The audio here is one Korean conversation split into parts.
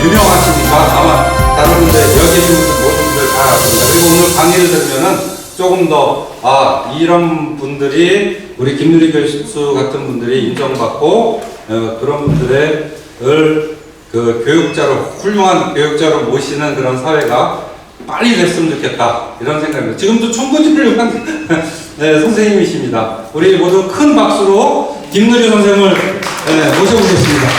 유명하시니까 아마 다른 분들 여기 계신 분들 모든 분들 다 아십니다. 그리고 오늘 강의를 들으면은 조금 더 이런 분들이 우리 김누리 교수 같은 분들이 인정받고 그런 분들을 그 교육자로 훌륭한 교육자로 모시는 그런 사회가 빨리 됐으면 좋겠다 이런 생각입니다. 지금도 충분히 훌륭한 네, 선생님이십니다. 우리 모두 큰 박수로 김누리 선생을 모셔보겠습니다.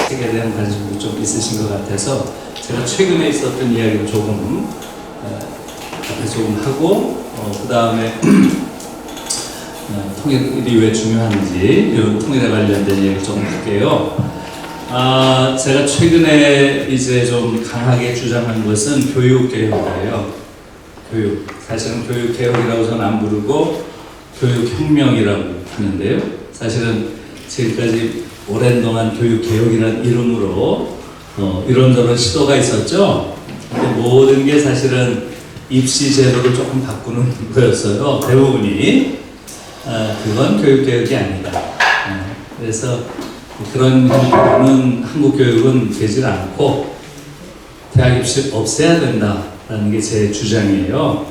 책에 대한 관심도 좀 있으신 것 같아서 제가 최근에 있었던 이야기를 조금 하고 그 다음에 통일이 왜 중요한지 이런 통일에 관련된 얘기를 좀 할게요. 제가 최근에 이제 좀 강하게 주장한 것은 교육개혁이에요. 사실은 교육개혁이라고 저는 안 부르고 교육혁명이라고 하는데요. 사실은 지금까지 오랜 동안 교육개혁이라는 이름으로 이런저런 시도가 있었죠. 근데 모든 게 사실은 입시 제도를 조금 바꾸는 거였어요. 대부분이. 그건 교육개혁이 아니다. 그래서 그런 형태로는 한국 교육은 되질 않고 대학 입시를 없애야 된다라는 게 제 주장이에요.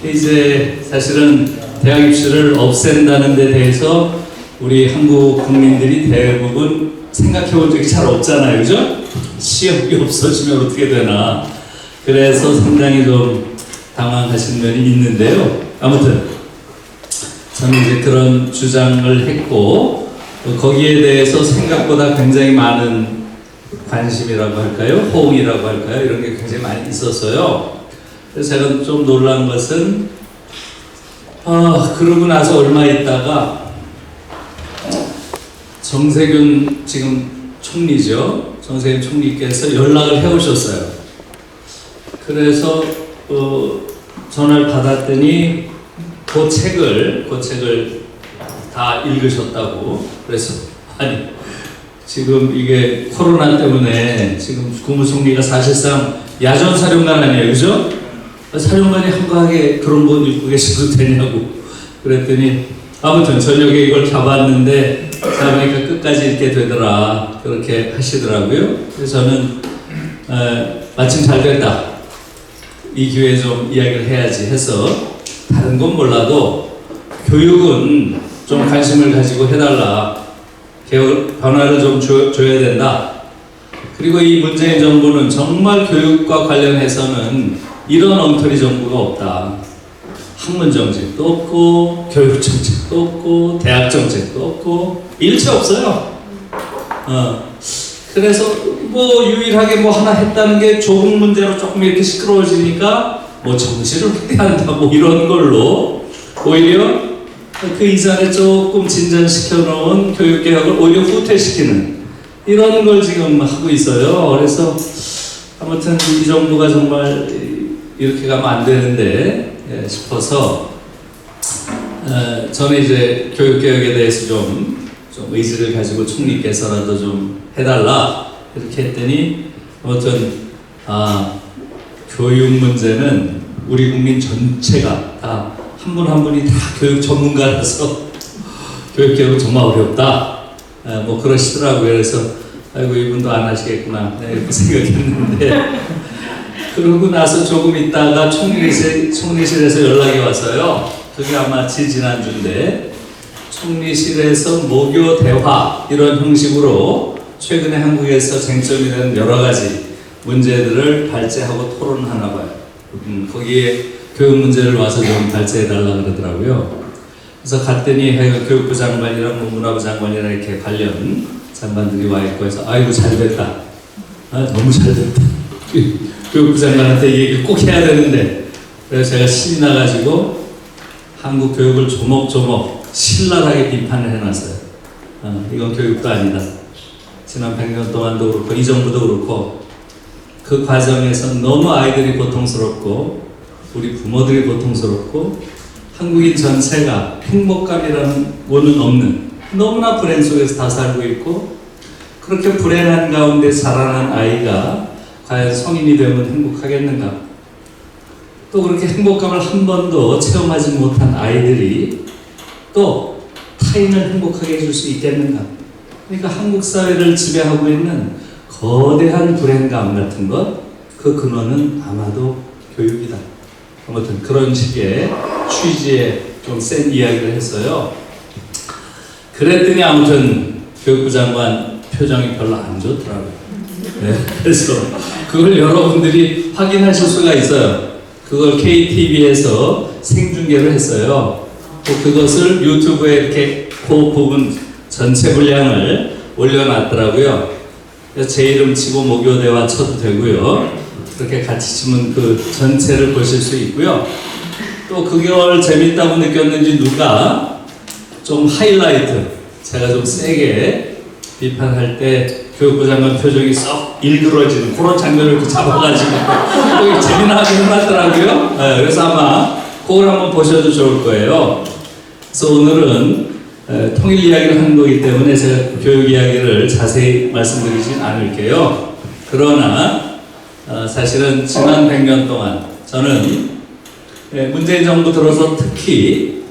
이제 사실은 대학 입시를 없앤다는 데 대해서 우리 한국 국민들이 대부분 생각해 본 적이 잘 없잖아요. 그죠? 시험이 없어지면 어떻게 되나. 그래서 상당히 좀 당황하신 면이 있는데요. 아무튼 저는 이제 그런 주장을 했고 거기에 대해서 생각보다 굉장히 많은 관심이라고 할까요? 호응이라고 할까요? 이런 게 굉장히 많이 있었어요. 그래서 제가 좀 놀란 것은 그러고 나서 얼마 있다가 정세균 지금 총리죠. 정세균 총리께서 연락을 해오셨어요. 그래서 전화를 받았더니 그 책을 다 읽으셨다고. 그래서 아니 지금 이게 코로나 때문에 지금 국무총리가 사실상 야전사령관 아니에요, 그죠? 사령관이 한가하게 그런 거 읽고 계셔도 되냐고 그랬더니 아무튼 저녁에 이걸 잡았는데 잡으니까 끝까지 읽게 되더라 그렇게 하시더라고요. 그래서 저는 마침 잘 됐다. 이 기회에 좀 이야기를 해야지 해서 다른 건 몰라도 교육은 좀 관심을 가지고 해달라. 개혁 변화를 좀 줘야 된다. 그리고 이 문재인 정부는 정말 교육과 관련해서는 이런 엉터리 정부가 없다. 학문 정책도 없고 교육 정책도 없고 대학 정책도 없고 일체 없어요. 그래서 뭐 유일하게 뭐 하나 했다는 게 조국 문제로 조금 이렇게 시끄러워지니까 뭐 정치를 확대한다 뭐 이런 걸로 오히려 그 이전에 조금 진전시켜 놓은 교육개혁을 오히려 후퇴시키는 이런 걸 지금 하고 있어요. 그래서 아무튼 이 정부가 정말 이렇게 가면 안 되는데 싶어서 저는 이제 교육개혁에 대해서 좀 의지를 가지고 총리께서라도 좀 해달라 이렇게 했더니 아무튼 교육 문제는 우리 국민 전체가 다 한 분 한 분이 다 교육 전문가라서 교육개혁은 정말 어렵다 뭐 그러시더라고요. 그래서 아이고 이분도 안 하시겠구나 이렇게 생각했는데 그러고 나서 조금 있다가 총리실에서 연락이 왔어요. 그게 아마 지난주인데 총리실에서 모교 대화 이런 형식으로 최근에 한국에서 쟁점이 된 여러 가지 문제들을 발제하고 토론하나 봐요. 거기에 교육 문제를 와서 좀 발제해달라 그러더라고요. 그래서 갔더니 교육부 장관이랑 문화부 장관이랑 이렇게 관련 장관들이 와 있고 해서 아이고 잘 됐다. 너무 잘 됐다. 교육부 장관한테 이 얘기를 꼭 해야 되는데 그래서 제가 신이 나가지고 한국 교육을 조목조목 신랄하게 비판을 해놨어요. 이건 교육도 아니다. 지난 100년 동안도 그렇고 이 정부도 그렇고 그 과정에서 너무 아이들이 고통스럽고 우리 부모들이 고통스럽고 한국인 전체가 행복감이라는 거는 없는 너무나 불행 속에서 다 살고 있고 그렇게 불행한 가운데 자라난 아이가 과연 성인이 되면 행복하겠는가? 또 그렇게 행복감을 한 번도 체험하지 못한 아이들이 또 타인을 행복하게 해줄 수 있겠는가? 그러니까 한국 사회를 지배하고 있는 거대한 불행감 같은 것, 그 근원은 아마도 교육이다. 아무튼 그런 식의 취지의 좀 센 이야기를 했어요. 그랬더니 아무튼 교육부 장관 표정이 별로 안 좋더라고요. 네, 그래서 그걸 여러분들이 확인하실 수가 있어요. 그걸 KTV에서 생중계를 했어요. 또 그것을 유튜브에 이렇게 그 부분 전체 분량을 올려놨더라고요. 그래서 제 이름 치고 모교대와 쳐도 되고요. 그렇게 같이 치면 그 전체를 보실 수 있고요. 또 그걸 재밌다고 느꼈는지 누가 좀 하이라이트, 제가 좀 세게 비판할 때 교육부 장관 표정이 썩 일그러지는 그런 장면을 이렇게 잡아가지고 또 재미나게 해놨더라고요. 네, 그래서 아마 그걸 한번 보셔도 좋을 거예요. 그래서 오늘은 통일 이야기를 하는 거기 때문에 제가 교육 이야기를 자세히 말씀드리진 않을게요. 그러나 사실은 지난 100년 동안 저는 문재인 정부 들어서 특히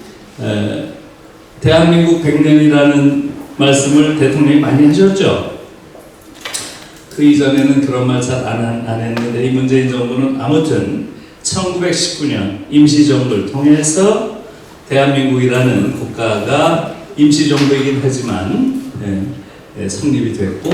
대한민국 100년이라는 말씀을 대통령이 많이 하셨죠. 그 이전에는 그런 말 잘 안 했는데 이 문재인 정부는 아무튼 1919년 임시정부를 통해서 대한민국이라는 국가가 임시정부이긴 하지만 성립이 됐고,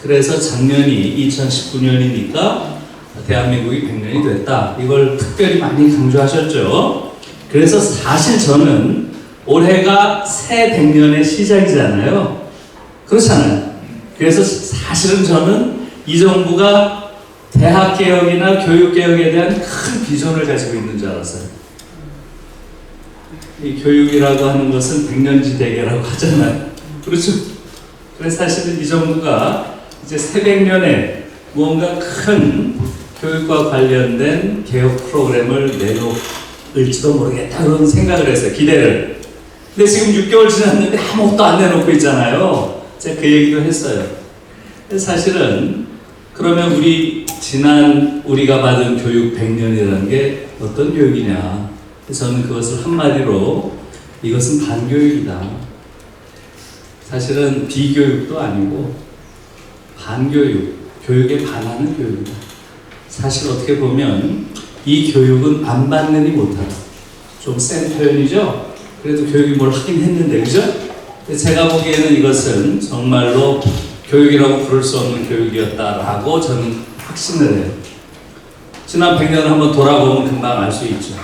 그래서 작년이 2019년이니까 대한민국이 100년이 됐다. 이걸 특별히 많이 강조하셨죠. 그래서 사실 저는 올해가 새 100년의 시작이잖아요. 그렇잖아요. 그래서 사실은 저는 이 정부가 대학개혁이나 교육개혁에 대한 큰 비전을 가지고 있는 줄 알았어요. 이 교육이라고 하는 것은 100년지 대계라고 하잖아요. 그렇죠? 그래서 사실은 이 정부가 이제 새 100년에 무언가 큰 교육과 관련된 개혁 프로그램을 내놓을지도 모르겠다 그런 생각을 했어요. 기대를. 근데 지금 6개월 지났는데 아무것도 안 내놓고 있잖아요. 제가 그 얘기도 했어요. 사실은 그러면 우리가 받은 교육 100년이라는 게 어떤 교육이냐? 저는 그것을 한마디로 이것은 반교육이다. 사실은 비교육도 아니고 반교육, 교육에 반하는 교육이다. 사실 어떻게 보면 이 교육은 안 받느니 못하다. 좀 센 표현이죠? 그래도 교육이 뭘 하긴 했는데, 그죠? 제가 보기에는 이것은 정말로 교육이라고 부를 수 없는 교육이었다라고 저는 확신을 해요. 지난 100년을 한번 돌아보면 금방 알 수 있죠.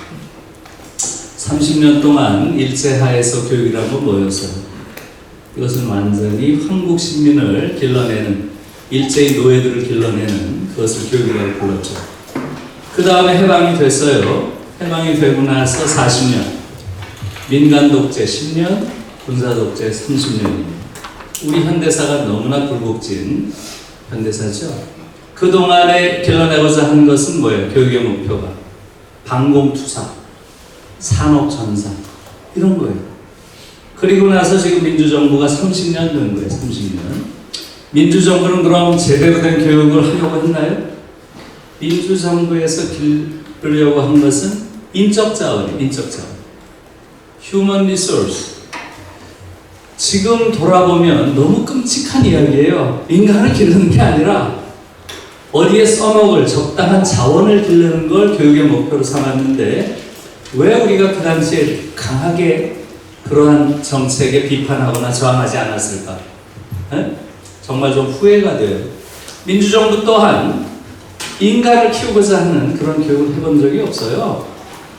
30년 동안 일제하에서 교육이라는 건 뭐였어요? 이것은 완전히 한국 시민을 길러내는, 일제의 노예들을 길러내는 그것을 교육이라고 불렀죠. 그 다음에 해방이 됐어요. 해방이 되고 나서 40년, 민간 독재 10년, 군사 독재 30년입니다. 우리 현대사가 너무나 굴곡진 현대사죠. 그동안에 길러내고자 한 것은 뭐예요? 교육의 목표가 반공투사, 산업전사 이런 거예요. 그리고 나서 지금 민주정부가 30년 된 거예요. 30년. 민주정부는 그럼 제대로 된 교육을 하려고 했나요? 민주정부에서 기르려고 한 것은 인적자원이에요. 인적자원. Human Resource. 지금 돌아보면 너무 끔찍한 이야기예요. 인간을 기르는 게 아니라 어디에 써먹을 적당한 자원을 기르는 걸 교육의 목표로 삼았는데 왜 우리가 그 당시에 강하게 그러한 정책에 비판하거나 저항하지 않았을까? 정말 좀 후회가 돼요. 민주정부 또한 인간을 키우고자 하는 그런 교육을 해본 적이 없어요.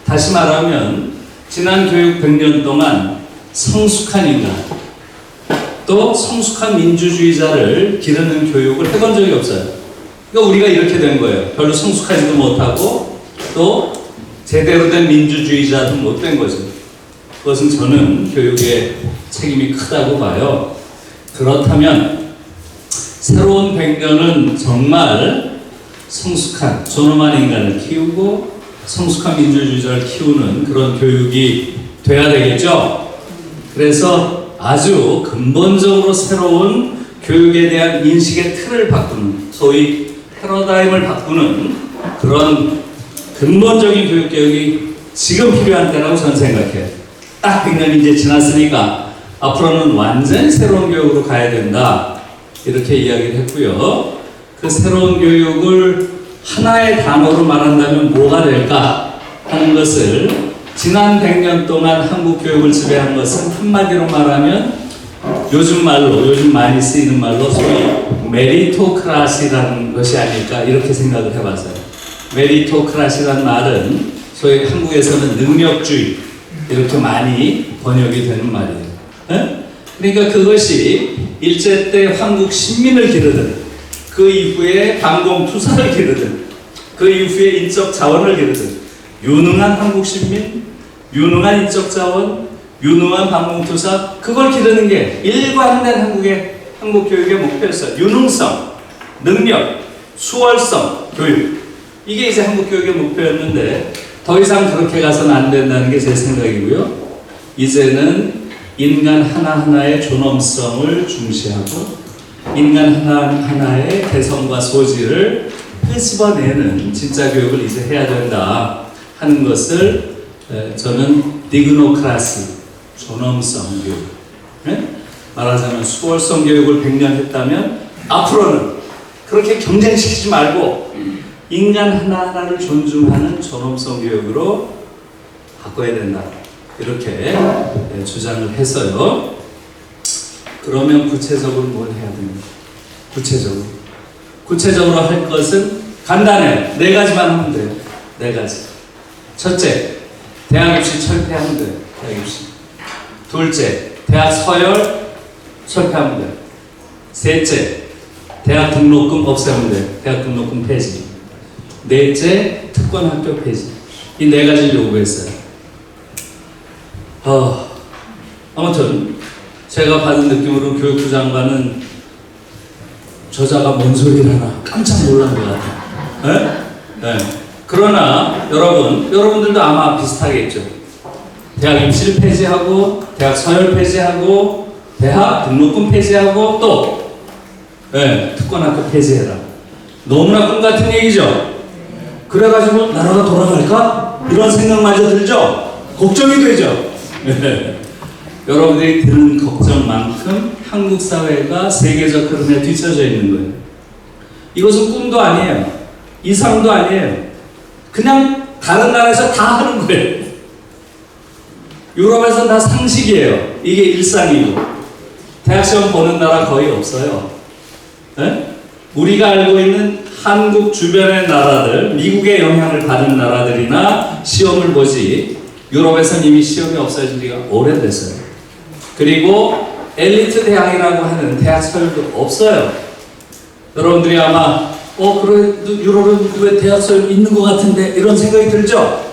다시 말하면 지난 교육 100년 동안 성숙한 인간, 또 성숙한 민주주의자를 기르는 교육을 해본 적이 없어요. 그러니까 우리가 이렇게 된 거예요. 별로 성숙하지도 못하고 또 제대로 된 민주주의자도 못 된 거죠. 그것은 저는 교육에 책임이 크다고 봐요. 그렇다면 새로운 100년은 정말 성숙한 존엄한 인간을 키우고 성숙한 민주주의자를 키우는 그런 교육이 돼야 되겠죠. 그래서 아주 근본적으로 새로운 교육에 대한 인식의 틀을 바꾸는, 소위 패러다임을 바꾸는 그런 근본적인 교육개혁이 지금 필요한 때라고 저는 생각해요. 딱 딱 100년이 이제 지났으니까 앞으로는 완전히 새로운 교육으로 가야 된다. 이렇게 이야기를 했고요. 그 새로운 교육을 하나의 단어로 말한다면 뭐가 될까 하는 것을 지난 100년 동안 한국 교육을 지배한 것은 한마디로 말하면 요즘 많이 쓰이는 말로 소위 메리토크라시라는 것이 아닐까 이렇게 생각을 해봤어요. 메리토크라시라는 말은 소위 한국에서는 능력주의 이렇게 많이 번역이 되는 말이에요. 네? 그러니까 그것이 일제 때 한국 신민을 기르든 그 이후에 방공투사를 기르든 그 이후에 인적 자원을 기르든 유능한 한국 신민, 유능한 인적 자원, 유능한 방공투사 그걸 기르는 게 일관된 한국 교육의 목표였어요. 유능성, 능력, 수월성, 교육 이게 이제 한국 교육의 목표였는데 더 이상 그렇게 가서는 안 된다는 게 제 생각이고요. 이제는 인간 하나하나의 존엄성을 중시하고 인간 하나하나의 개성과 소질을 끄집어내는 진짜 교육을 이제 해야 된다 하는 것을 저는 디그노크라시, 존엄성 교육 말하자면 수월성 교육을 100년 했다면 앞으로는 그렇게 경쟁시키지 말고 인간 하나하나를 존중하는 존엄성 교육으로 바꿔야 된다. 이렇게 주장을 해서요. 그러면 구체적으로 뭘 해야 됩니까? 구체적으로 할 것은 간단해요. 4가지만 하면 돼요. 4가지. 첫째, 대학 입시 철폐하면 돼요. 대학 입시. 둘째, 대학 서열 철폐하면 돼요. 셋째, 대학 등록금 없애면 돼요. 대학 등록금 폐지. 넷째, 특권 학교 폐지. 이 4가지를 요구했어요. 아무튼 제가 받은 느낌으로 교육부 장관은 저자가 뭔 소리를 하나 깜짝 놀란 것 같아요. 네? 그러나 여러분들도 아마 비슷하겠죠. 대학 입시를 폐지하고 대학 서열 폐지하고 대학 등록금 폐지하고 또 특권 학교 폐지해라. 너무나 꿈 같은 얘기죠. 그래가지고 나라가 돌아갈까? 이런 생각마저 들죠. 걱정이 되죠. 여러분들이 드는 걱정만큼 한국 사회가 세계적 흐름에 뒤처져 있는 거예요. 이것은 꿈도 아니에요. 이상도 아니에요. 그냥 다른 나라에서 다 하는 거예요. 유럽에서는 다 상식이에요. 이게 일상이고. 대학 시험 보는 나라 거의 없어요. 네? 우리가 알고 있는 한국 주변의 나라들, 미국의 영향을 받은 나라들이나 시험을 보지 유럽에서는 이미 시험이 없어진 지가 오래됐어요. 그리고 엘리트 대학이라고 하는 대학 서열도 없어요. 여러분들이 아마 그래도 유럽은 왜 대학 서열 있는 것 같은데 이런 생각이 들죠?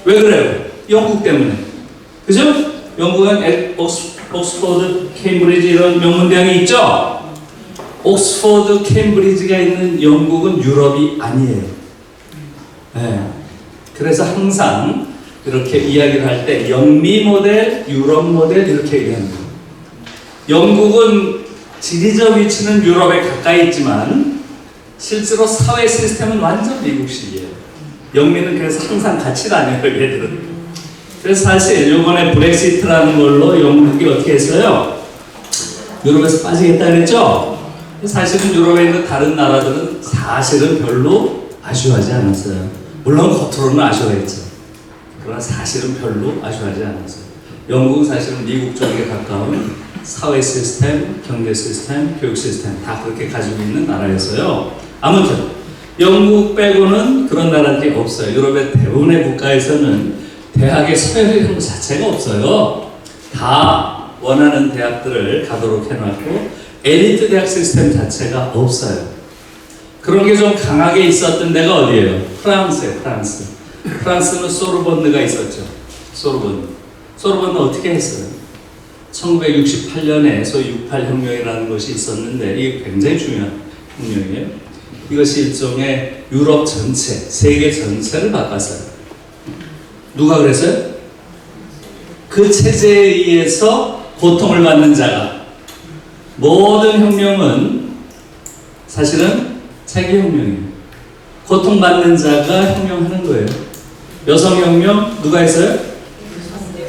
왜 그래요? 영국 때문에. 그죠? 영국은 옥스퍼드, 케임브리지 이런 명문 대학이 있죠? 옥스퍼드, 케임브리지가 있는 영국은 유럽이 아니에요. 네. 그래서 항상 이렇게 이야기를 할 때 영미 모델, 유럽 모델 이렇게 얘기합니다. 영국은 지리적 위치는 유럽에 가까이 있지만 실제로 사회 시스템은 완전 미국식이에요. 영미는 그래서 항상 같이 다녀요, 얘들은. 그래서 사실 이번에 브렉시트라는 걸로 영국이 어떻게 했어요? 유럽에서 빠지겠다 그랬죠? 사실은 유럽에 있는 다른 나라들은 사실은 별로 아쉬워하지 않았어요. 물론 겉으로는 아쉬워했죠. 그러나 사실은 별로 아쉬워하지 않았어요. 영국은 사실은 미국 쪽에 가까운 사회 시스템, 경제 시스템, 교육 시스템 다 그렇게 가지고 있는 나라였어요. 아무튼 영국 빼고는 그런 나라들이 없어요. 유럽의 대부분의 국가에서는 대학의 서열이라는 것 자체가 없어요. 다 원하는 대학들을 가도록 해놨고 엘리트 대학 시스템 자체가 없어요. 그런 게 좀 강하게 있었던 데가 어디예요? 프랑스예요. 프랑스는 소르본느가 있었죠. 소르본느 어떻게 했어요? 1968년에 소위 68혁명이라는 것이 있었는데 이게 굉장히 중요한 혁명이에요. 이것이 일종의 유럽 전체, 세계 전체를 바꿨어요. 누가 그랬어요? 그 체제에 의해서 고통을 받는 자가. 모든 혁명은 사실은 세계혁명이에요. 고통받는 자가 혁명하는 거예요. 여성혁명 누가 했어요?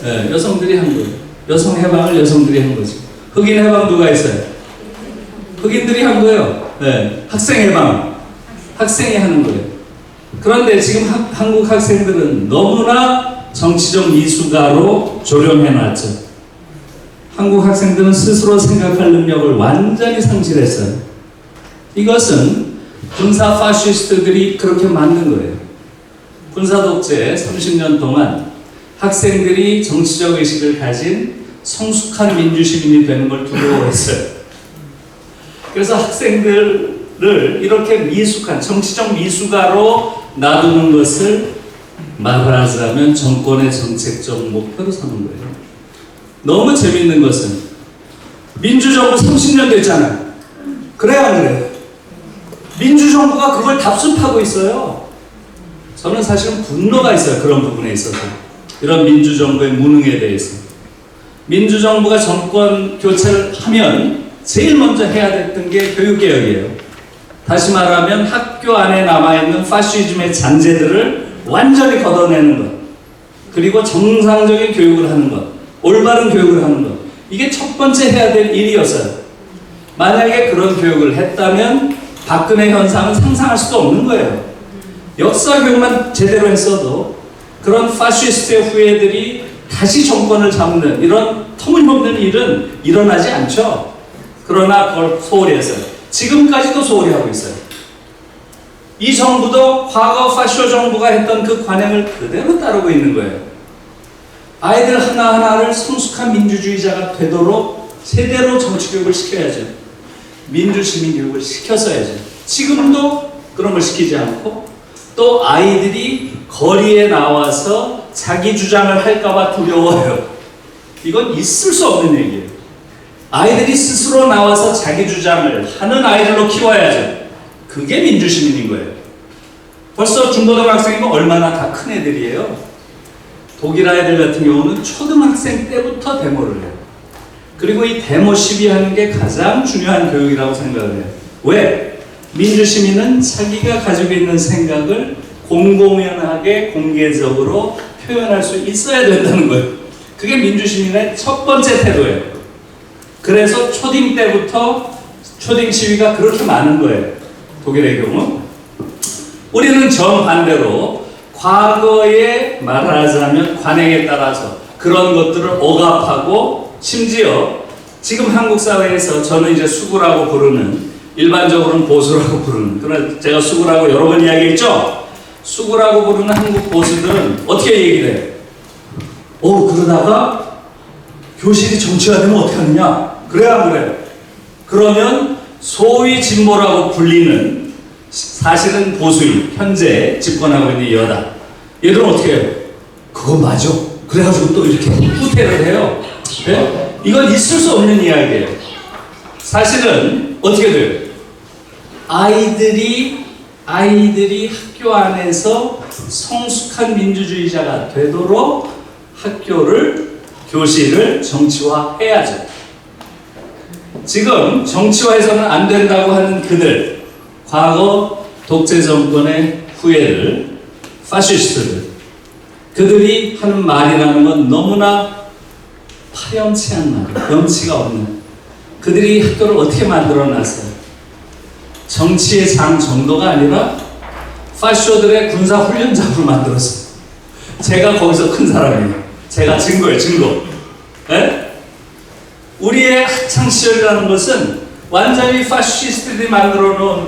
예, 여성들이 한 거예요. 여성 해방을 여성들이 한 거지. 흑인 해방 누가 했어요? 흑인들이 한 거예요. 예, 학생 해방 학생이 하는 거예요. 그런데 지금 한국 학생들은 너무나 정치적 미숙아로 조련해놨죠. 한국 학생들은 스스로 생각할 능력을 완전히 상실했어요. 이것은 군사 파시스트들이 그렇게 만든 거예요. 군사 독재 30년 동안 학생들이 정치적 의식을 가진 성숙한 민주시민이 되는 걸 두려워했어요. 그래서 학생들을 이렇게 미숙한 정치적 미숙아로 놔두는 것을 말하자면 정권의 정책적 목표로 삼은 거예요. 너무 재밌는 것은 민주정부 30년 됐잖아요. 그래요, 안 그래요? 민주정부가 그걸 답습하고 있어요. 저는 사실은 분노가 있어요. 그런 부분에 있어서. 이런 민주정부의 무능에 대해서. 민주정부가 정권 교체를 하면 제일 먼저 해야 됐던 게 교육개혁이에요. 다시 말하면 학교 안에 남아있는 파시즘의 잔재들을 완전히 걷어내는 것. 그리고 정상적인 교육을 하는 것. 올바른 교육을 하는 것. 이게 첫 번째 해야 될 일이었어요. 만약에 그런 교육을 했다면 박근혜 현상은 상상할 수도 없는 거예요. 역사 교육만 제대로 했어도 그런 파시스트의 후예들이 다시 정권을 잡는 이런 터무니없는 일은 일어나지 않죠. 그러나 그걸 소홀히 했어요. 지금까지도 소홀히 하고 있어요. 이 정부도 과거 파쇼 정부가 했던 그 관행을 그대로 따르고 있는 거예요. 아이들 하나하나를 성숙한 민주주의자가 되도록 제대로 정치교육을 시켜야죠. 민주시민 교육을 시켰어야죠. 지금도 그런 걸 시키지 않고 또 아이들이 거리에 나와서 자기 주장을 할까봐 두려워요. 이건 있을 수 없는 얘기예요. 아이들이 스스로 나와서 자기 주장을 하는 아이들로 키워야죠. 그게 민주시민인 거예요. 벌써 중고등학생이면 얼마나 다 큰 애들이에요. 독일 아이들 같은 경우는 초등학생 때부터 데모를 해요. 그리고 이 데모 시비하는 게 가장 중요한 교육이라고 생각을 해요. 왜? 민주시민은 자기가 가지고 있는 생각을 공공연하게 공개적으로 표현할 수 있어야 된다는 거예요. 그게 민주시민의 첫 번째 태도예요. 그래서 초딩 때부터 초딩 시위가 그렇게 많은 거예요. 독일의 경우. 우리는 정반대로 과거에 말하자면 관행에 따라서 그런 것들을 억압하고 심지어 지금 한국 사회에서 저는 이제 수구라고 부르는 일반적으로는 보수라고 부르는 그러나 제가 수구라고 여러 번 이야기했죠. 수구라고 부르는 한국 보수들은 어떻게 얘기를 해요? 그러다가 교실이 정치화되면 어떻게 하느냐? 그래야 안 그래요? 그러면 소위 진보라고 불리는 사실은 보수인 현재 집권하고 있는 여당 얘들은 어떻게 해요? 그거 맞아. 그래가지고 또 이렇게 후퇴를 해요. 네? 이건 있을 수 없는 이야기예요. 사실은 어떻게 돼요? 아이들이 학교 안에서 성숙한 민주주의자가 되도록 교실을 정치화해야죠. 지금 정치화해서는 안 된다고 하는 그들, 과거 독재 정권의 후예들, 파시스트들, 그들이 하는 말이라는 건 너무나 파렴치한 말, 염치가 없는. 그들이 학교를 어떻게 만들어놨어요? 정치의 장 정도가 아니라 파쇼들의 군사 훈련장으로 만들었어요. 제가 거기서 큰 사람이에요. 제가 증거예요, 증거. 네? 우리의 학창 시절이라는 것은 완전히 파시스트들이 만들어 놓은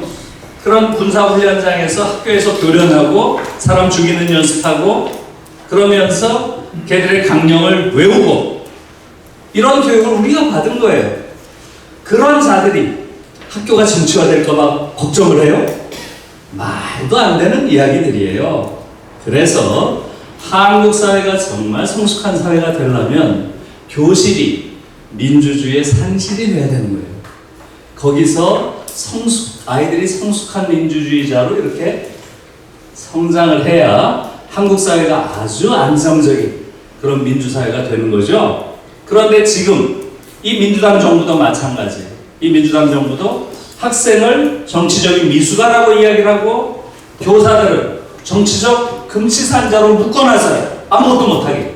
그런 군사 훈련장에서 학교에서 교련하고 사람 죽이는 연습하고 그러면서 걔들의 강령을 외우고 이런 교육을 우리가 받은 거예요. 그런 자들이 학교가 정치화될까봐 걱정을 해요? 말도 안 되는 이야기들이에요. 그래서 한국 사회가 정말 성숙한 사회가 되려면 교실이 민주주의의 산실이 돼야 되는 거예요. 거기서 아이들이 성숙한 민주주의자로 이렇게 성장을 해야 한국 사회가 아주 안정적인 그런 민주사회가 되는 거죠. 그런데 지금 이 민주당 정부도 마찬가지예요. 이 민주당 정부도 학생을 정치적인 미숙아라고 이야기를 하고 교사들은 정치적 금치산자로 묶어놔서요. 아무것도 못하게.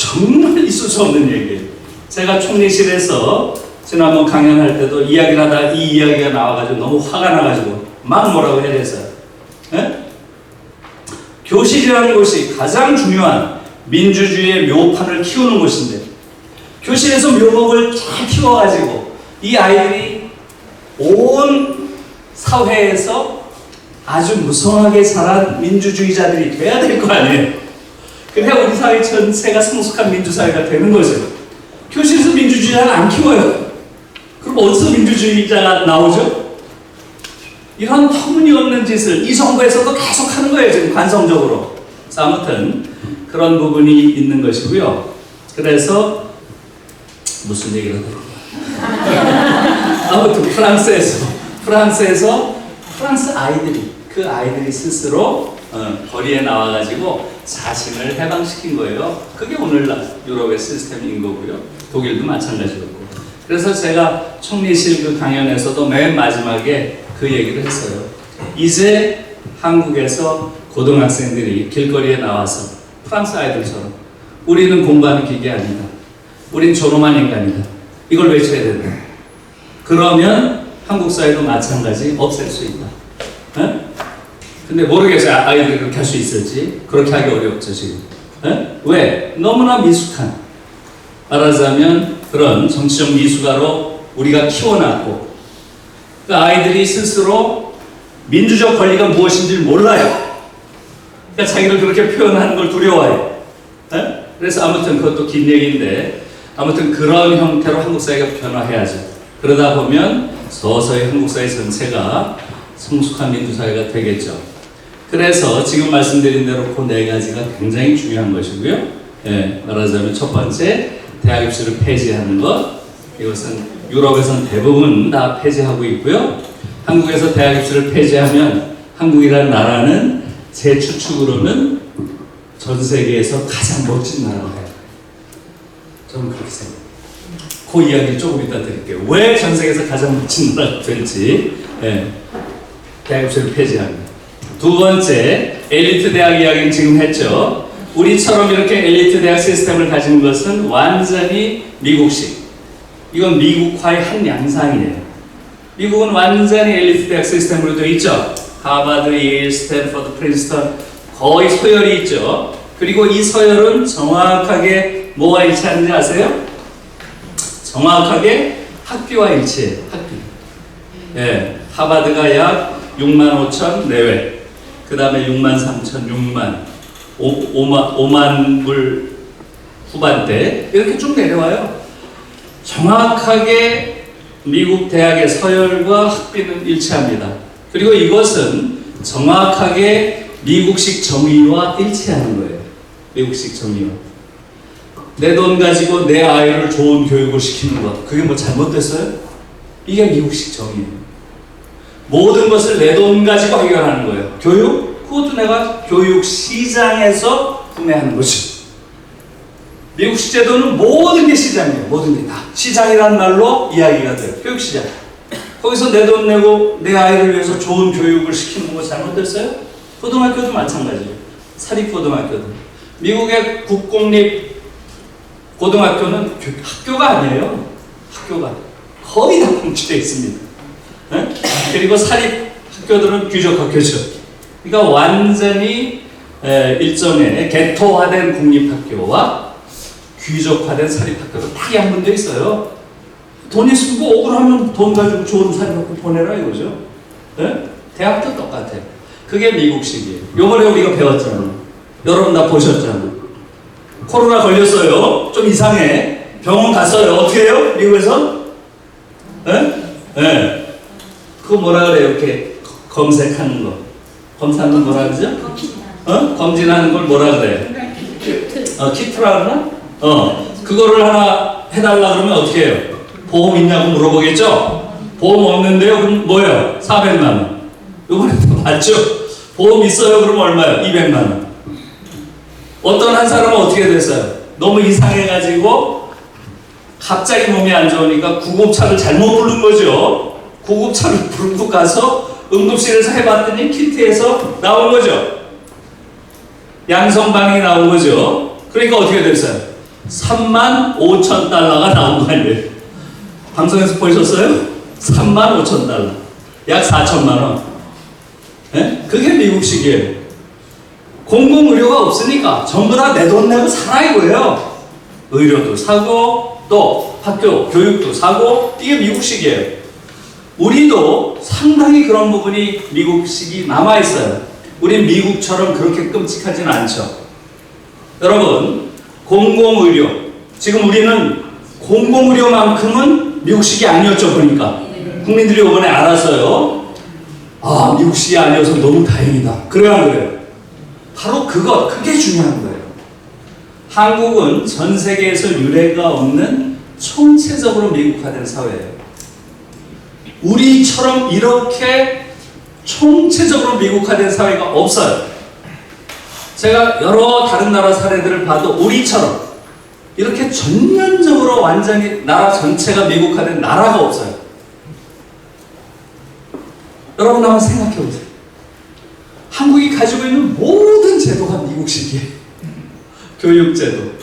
정말 있을 수 없는 얘기예요. 제가 총리실에서 지난번 강연할 때도 이야기를 하다가 이 이야기가 나와가지고 너무 화가 나가지고 막 뭐라고 해야 됐어요. 예? 교실이라는 곳이 가장 중요한 민주주의의 묘판을 키우는 곳인데 교실에서 묘목을 잘 키워가지고 이 아이들이 온 사회에서 아주 무성하게 자란 민주주의자들이 돼야 될 거 아니에요. 그래야 우리 사회 전체가 성숙한 민주사회가 되는 거죠. 교실에서 민주주의자를 안 키워요. 그럼 어디서 민주주의자가 나오죠? 이런 터무니없는 짓을 이 정부에서도 계속 하는 거예요, 지금 관성적으로. 그래서 아무튼 그런 부분이 있는 것이고요. 그래서 무슨 얘기를 하더라고요. 아무튼 프랑스에서 프랑스 아이들이 그 아이들이 스스로 거리에 나와가지고 자신을 해방시킨 거예요. 그게 오늘날 유럽의 시스템인 거고요. 독일도 마찬가지였고. 그래서 제가 총리실 그 강연에서도 맨 마지막에 그 얘기를 했어요. 이제 한국에서 고등학생들이 길거리에 나와서 프랑스 아이들처럼 우리는 공부하는 기계 아니다. 우린 존엄한 인간이다. 이걸 외쳐야 된다. 그러면 한국 사회도 마찬가지 없앨 수 있다. 에? 근데 모르겠어요. 아이들이 그렇게 할 수 있을지. 그렇게 하기 어렵죠 지금. 에? 왜? 너무나 미숙한, 말하자면 그런 정치적 미숙아로 우리가 키워놨고 그 아이들이 스스로 민주적 권리가 무엇인지 몰라요. 그러니까 자기를 그렇게 표현하는 걸 두려워해요. 에? 그래서 아무튼 그것도 긴 얘기인데 아무튼 그런 형태로 한국 사회가 변화해야죠. 그러다 보면 서서히 한국 사회 전체가 성숙한 민주사회가 되겠죠. 그래서 지금 말씀드린 대로 그 네 가지가 굉장히 중요한 것이고요. 예, 말하자면 첫 번째, 대학 입시를 폐지하는 것. 이것은 유럽에서는 대부분 다 폐지하고 있고요. 한국에서 대학 입시를 폐지하면 한국이라는 나라는 제 추측으로는 전 세계에서 가장 멋진 나라가 돼요. 저는 그렇게 생각해요. 그 이야기 조금 이따 드릴게요. 왜 전 세계에서 가장 멋진 나라가 될지. 예, 대학 입시를 폐지합니다. 두 번째, 엘리트 대학 이야기는 지금 했죠. 우리처럼 이렇게 엘리트 대학 시스템을 가진 것은 완전히 미국식. 이건 미국화의 한 양상이에요. 미국은 완전히 엘리트 대학 시스템으로 되어 있죠. 하버드, 예일, 스탠퍼드, 프린스턴 거의 서열이 있죠. 그리고 이 서열은 정확하게 뭐와 일치하는지 아세요? 정확하게 학비와 일치해요. 학비. 예, 하버드가 약 6만 5천 내외. 그 다음에 6만 3천, 5만 불 후반대 이렇게 쭉 내려와요. 정확하게 미국 대학의 서열과 학비는 일치합니다. 그리고 이것은 정확하게 미국식 정의와 일치하는 거예요. 미국식 정의와. 내 돈 가지고 내 아이를 좋은 교육을 시키는 것, 그게 뭐 잘못됐어요? 이게 미국식 정의예요. 모든 것을 내 돈 가지고 해결하는 거예요. 교육? 그것도 내가 교육 시장에서 구매하는 거죠. 미국식 제도는 모든 게 시장이에요. 모든 게 다. 시장이라는 말로 이야기가 돼요. 교육 시장. 거기서 내 돈 내고 내 아이를 위해서 좋은 교육을 시키는 거 잘못됐어요? 고등학교도 마찬가지예요. 사립고등학교도. 미국의 국공립 고등학교는 학교가 아니에요. 학교가. 거의 다 공치되어 있습니다. 네? 그리고 사립 학교들은 귀족학교죠. 그러니까 완전히 일종의 개토화된 국립학교와 귀족화된 사립학교가 딱 양분되어 있어요. 돈 있으면 뭐 억울하면 돈 가지고 좋은 사립학교 보내라 이거죠. 네? 대학도 똑같아요. 그게 미국식이에요. 요번에 우리가 배웠잖아요. 여러분 다 보셨잖아요. 코로나 걸렸어요. 좀 이상해. 병원 갔어요. 어떻게 해요? 미국에서? 네? 네. 그거 뭐라 그래요? 이렇게 검색하는 거. 검사하는 건 뭐라 그러죠? 검진하는 걸 뭐라 그래요? 키트라 그러나? 그거를 하나 해달라 그러면 어떻게 해요? 보험 있냐고 물어보겠죠? 보험 없는데요? 그럼 뭐예요? 400만 원. 이번에 맞죠? 보험 있어요? 그럼 얼마예요? 200만 원. 어떤 한 사람은 어떻게 됐어요? 너무 이상해가지고 갑자기 몸이 안 좋으니까 구급차를 잘못 부른 거죠. 구급차를 부르고 가서 응급실에서 해봤더니 키트에서 나온 거죠. 양성 반응이 나온 거죠. 그러니까 어떻게 됐어요? $35,000가 나온 거 아니에요? 방송에서 보셨어요? $35,000. 약 4천만 원. 예? 그게 미국식이에요. 공공의료가 없으니까 전부 다 내 돈 내고 살아 이거예요. 의료도 사고 또 학교 교육도 사고 이게 미국식이에요. 우리도 상당히 그런 부분이 미국식이 남아있어요. 우린 미국처럼 그렇게 끔찍하진 않죠. 여러분, 공공의료. 지금 우리는 공공의료만큼은 미국식이 아니었죠, 보니까. 국민들이 이번에 알았어요. 아, 미국식이 아니어서 너무 다행이다. 그래요, 안 그래요? 바로 그게 중요한 거예요. 한국은 전 세계에서 유례가 없는 총체적으로 미국화된 사회예요. 우리처럼 이렇게 총체적으로 미국화된 사회가 없어요. 제가 여러 다른 나라 사례들을 봐도 우리처럼 이렇게 전면적으로 완전히 나라 전체가 미국화된 나라가 없어요. 여러분 한번 생각해 보세요. 한국이 가지고 있는 모든 제도가 미국식이에요. 교육제도.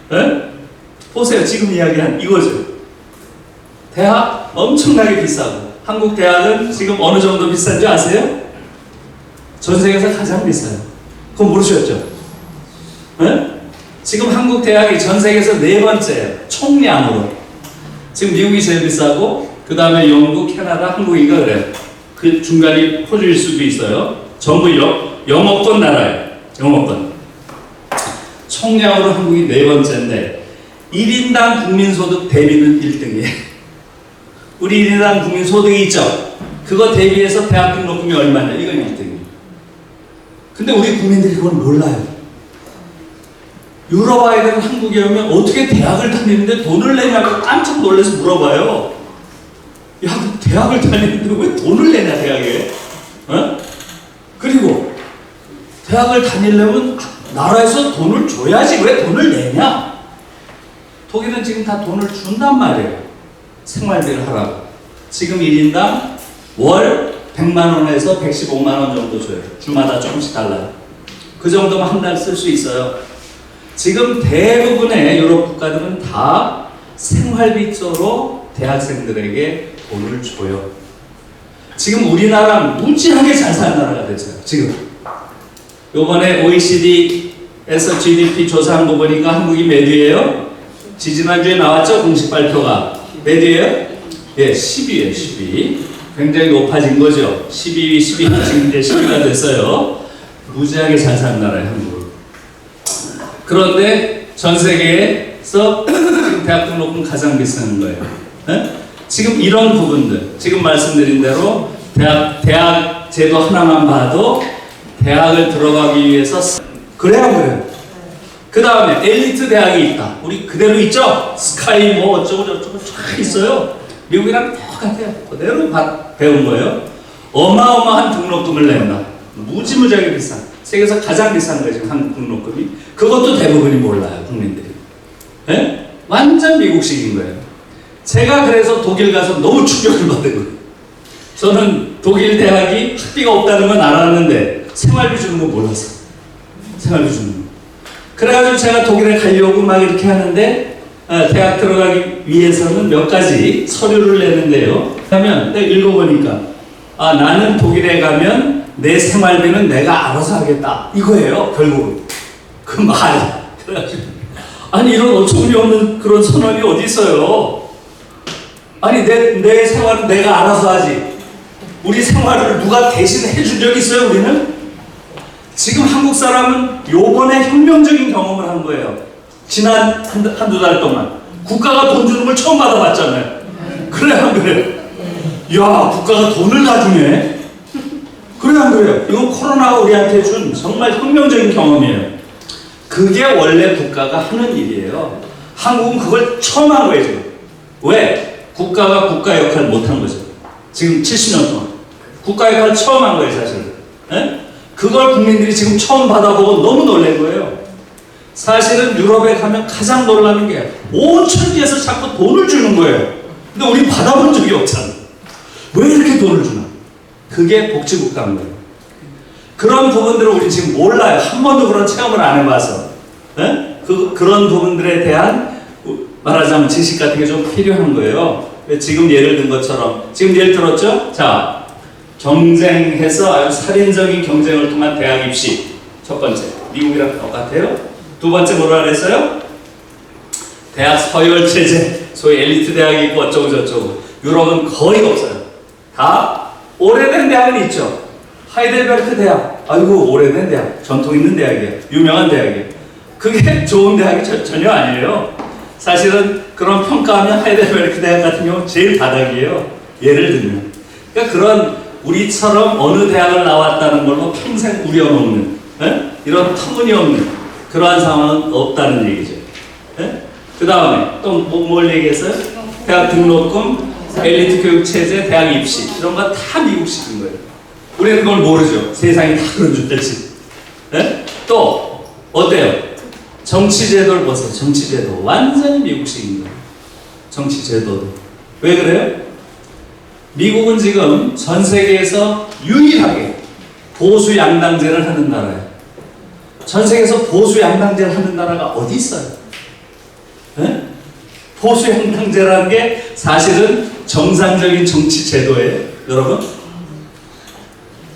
네? 보세요. 지금 이야기한 이거죠. 대학 엄청나게 비싸고 한국 대학은 지금 어느 정도 비싼지 아세요? 전 세계에서 가장 비싸요. 그건 모르셨죠? 네? 지금 한국 대학이 전 세계에서 4번째예요. 총량으로. 지금 미국이 제일 비싸고 그 다음에 영국, 캐나다, 한국이가 그래요. 그 중간이 호주일 수도 있어요. 전부 영어권 나라예요. 영어권. 총량으로 한국이 4번째인데 1인당 국민소득 대비는 1등이에요. 우리 1인당 국민소득이 있죠? 그거 대비해서 대학 등록금이 얼마냐? 이건 1등이에요. 근데 우리 국민들이 그걸 몰라요. 유럽 아이들은 한국에 오면 어떻게 대학을 다니는데 돈을 내냐고 깜짝 놀라서 물어봐요. 야, 대학을 다니는데 왜 돈을 내냐, 대학에? 어? 그리고 대학을 다니려면 나라에서 돈을 줘야지 왜 돈을 내냐? 독일은 지금 다 돈을 준단 말이에요. 생활비를 하라고. 지금 1인당 월 100만 원에서 115만 원 정도 줘요. 주마다 조금씩 달라요. 그 정도면 한 달 쓸 수 있어요. 지금 대부분의 유럽 국가들은 다 생활비조로 대학생들에게 돈을 줘요. 지금 우리나라 무지하게 잘 사는 나라가 됐어요. 지금 요번에 OECD에서 GDP 조사한 거 보니까 한국이 몇 위예요? 지지난주에 나왔죠? 공식 발표가 몇 위예요? 예, 10위예요. 10위. 굉장히 높아진 거죠. 12위, 12위, 지금 이제 10위가 됐어요. 무지하게 잘 사는 나라예요, 한국은. 그런데 전 세계에서 지금 대학 등록금 가장 비싼 거예요. 네? 지금 이런 부분들, 지금 말씀드린 대로 대학 제도 하나만 봐도 대학을 들어가기 위해서 그래요. 그 다음에 엘리트 대학이 있다. 우리 그대로 있죠? 스카이 뭐 어쩌고 저쩌고 쫙 있어요. 미국이랑 똑같아요. 그대로 배운 거예요. 어마어마한 등록금을 낸다. 무지무지하게 비싼. 세계에서 가장 비싼 거예요, 지금 한국 등록금이. 그것도 대부분이 몰라요, 국민들이. 네? 완전 미국식인 거예요. 제가 그래서 독일 가서 너무 충격을 받은 거예요. 저는 독일 대학이 학비가 없다는 건 알았는데 생활비 주는 거 몰랐어요. 생활비 주는 거. 그래가지고 제가 독일에 가려고 막 이렇게 하는데 대학 들어가기 위해서는 몇 가지 서류를 내는데요. 하면 내가 읽어보니까 나는 독일에 가면 내 생활비는 내가 알아서 하겠다. 이거예요, 결국은. 그 말이. 그래가지고 아니 이런 어처구니 없는 그런 선언이 어디 있어요? 아니 내 생활은 내가 알아서 하지. 우리 생활을 누가 대신 해준 적 있어요, 우리는? 지금 한국 사람은 요번에 혁명적인 경험을 한 거예요. 지난 한두 달 동안. 국가가 돈 주는 걸 처음 받아봤잖아요. 그래, 안 그래요? 야, 국가가 돈을 다 주네? 그래, 안 그래요? 이건 코로나가 우리한테 준 정말 혁명적인 경험이에요. 그게 원래 국가가 하는 일이에요. 한국은 그걸 처음 한 거예요, 지금. 왜? 국가가 국가 역할을 못 한 거죠. 지금 70년 동안. 국가 역할을 처음 한 거예요, 사실은. 네? 그걸 국민들이 지금 처음 받아보고 너무 놀란 거예요. 사실은 유럽에 가면 가장 놀라는 게 온 천지에서 자꾸 돈을 주는 거예요. 근데 우리 받아본 적이 없잖아. 왜 이렇게 돈을 주나? 그게 복지국가인 거예요. 그런 부분들을 우리 지금 몰라요. 한 번도 그런 체험을 안 해봐서. 네? 그런 부분들에 대한 말하자면 지식 같은 게 좀 필요한 거예요. 지금 예를 든 것처럼 지금 예를 들었죠? 자, 경쟁해서 아주 살인적인 경쟁을 통한 대학 입시 첫 번째 미국이랑 똑같아요. 두 번째 뭐라 그랬어요? 대학 서열 체제, 소위 엘리트 대학이 있고 어쩌고 저쩌고. 유럽은 거의 없어요. 다 오래된 대학은 있죠. 하이델베르크 대학, 아이고 오래된 대학, 전통 있는 대학이에요. 유명한 대학이에요. 그게 좋은 대학이 전혀 아니에요. 사실은 그런 평가하면 하이델베르크 대학 같은 경우 제일 바닥이에요. 예를 들면. 그러니까 그런 우리처럼 어느 대학을 나왔다는 걸로 평생 우려먹는 이런 터무니없는 그러한 상황은 없다는 얘기죠. 그 다음에 또 뭘 얘기했어요? 대학 등록금, 엘리트 교육 체제, 대학 입시 이런 거 다 미국식인 거예요. 우리는 그걸 모르죠. 세상이 다 그런 줄 알지. 또 어때요? 정치 제도를 보세요. 정치 제도 완전히 미국식인 거예요. 정치 제도도 왜 그래요? 미국은 지금 전 세계에서 유일하게 보수 양당제를 하는 나라예요. 전 세계에서 보수 양당제를 하는 나라가 어디 있어요? 보수 양당제라는 게 사실은 정상적인 정치 제도예요. 여러분,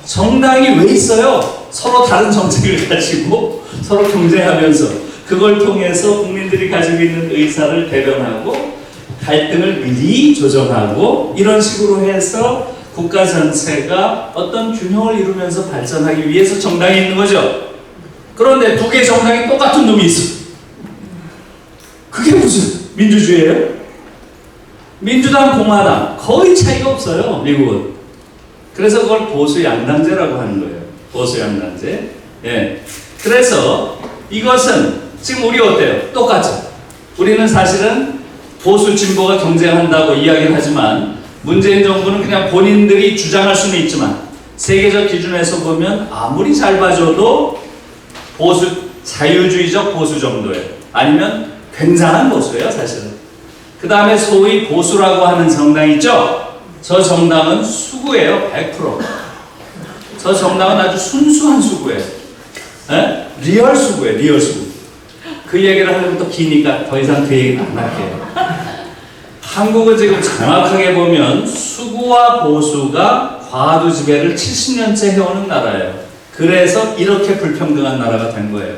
정당이 왜 있어요? 서로 다른 정책을 가지고 서로 경쟁하면서 그걸 통해서 국민들이 가지고 있는 의사를 대변하고 갈등을 미리 조정하고 이런 식으로 해서 국가 전체가 어떤 균형을 이루면서 발전하기 위해서 정당이 있는 거죠. 그런데 두 개의 정당이 똑같은 놈이 있어. 그게 무슨 민주주의예요? 민주당, 공화당 거의 차이가 없어요. 미국은. 그래서 그걸 보수 양당제라고 하는 거예요. 보수 양당제. 예. 그래서 이것은 지금 우리 어때요? 똑같죠. 우리는 사실은 보수 진보가 경쟁한다고 이야기를 하지만 문재인 정부는 그냥 본인들이 주장할 수는 있지만 세계적 기준에서 보면 아무리 잘 봐줘도 보수 자유주의적 보수 정도예요. 아니면 굉장한 보수예요, 사실은. 그 다음에 소위 보수라고 하는 정당 있죠? 저 정당은 수구예요, 100%. 저 정당은 아주 순수한 수구예요. 리얼 수구예요, 리얼 수구. 그 얘기를 하려면 또 기니까 더 이상 그 얘기는 안 할게요. 한국은 지금 정확하게 보면 수구와 보수가 과도 지배를 70년째 해오는 나라예요. 그래서 이렇게 불평등한 나라가 된 거예요.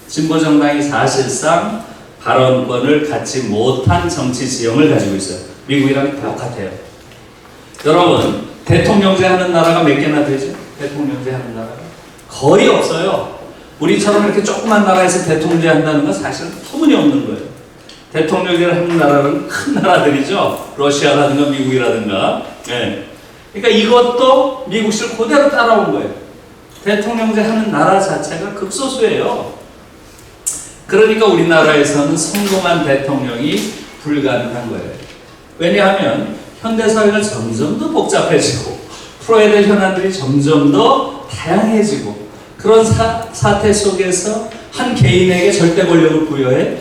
진보 정당이 사실상 발언권을 갖지 못한 정치 지형을 가지고 있어요. 미국이랑 똑같아요. 여러분, 대통령제 하는 나라가 몇 개나 되죠? 대통령제 하는 나라가 거의 없어요. 우리처럼 이렇게 조그만 나라에서 대통령제 한다는 건 사실은 터무니없는 거예요. 대통령제를 하는 나라는 큰 나라들이죠. 러시아라든가 미국이라든가. 예. 그러니까 이것도 미국식을 그대로 따라온 거예요. 대통령제 하는 나라 자체가 극소수예요. 그러니까 우리나라에서는 성공한 대통령이 불가능한 거예요. 왜냐하면 현대사회가 점점 더 복잡해지고 풀어야 될 현안들이 점점 더 다양해지고 그런 사태 속에서 한 개인에게 절대 권력을 부여해?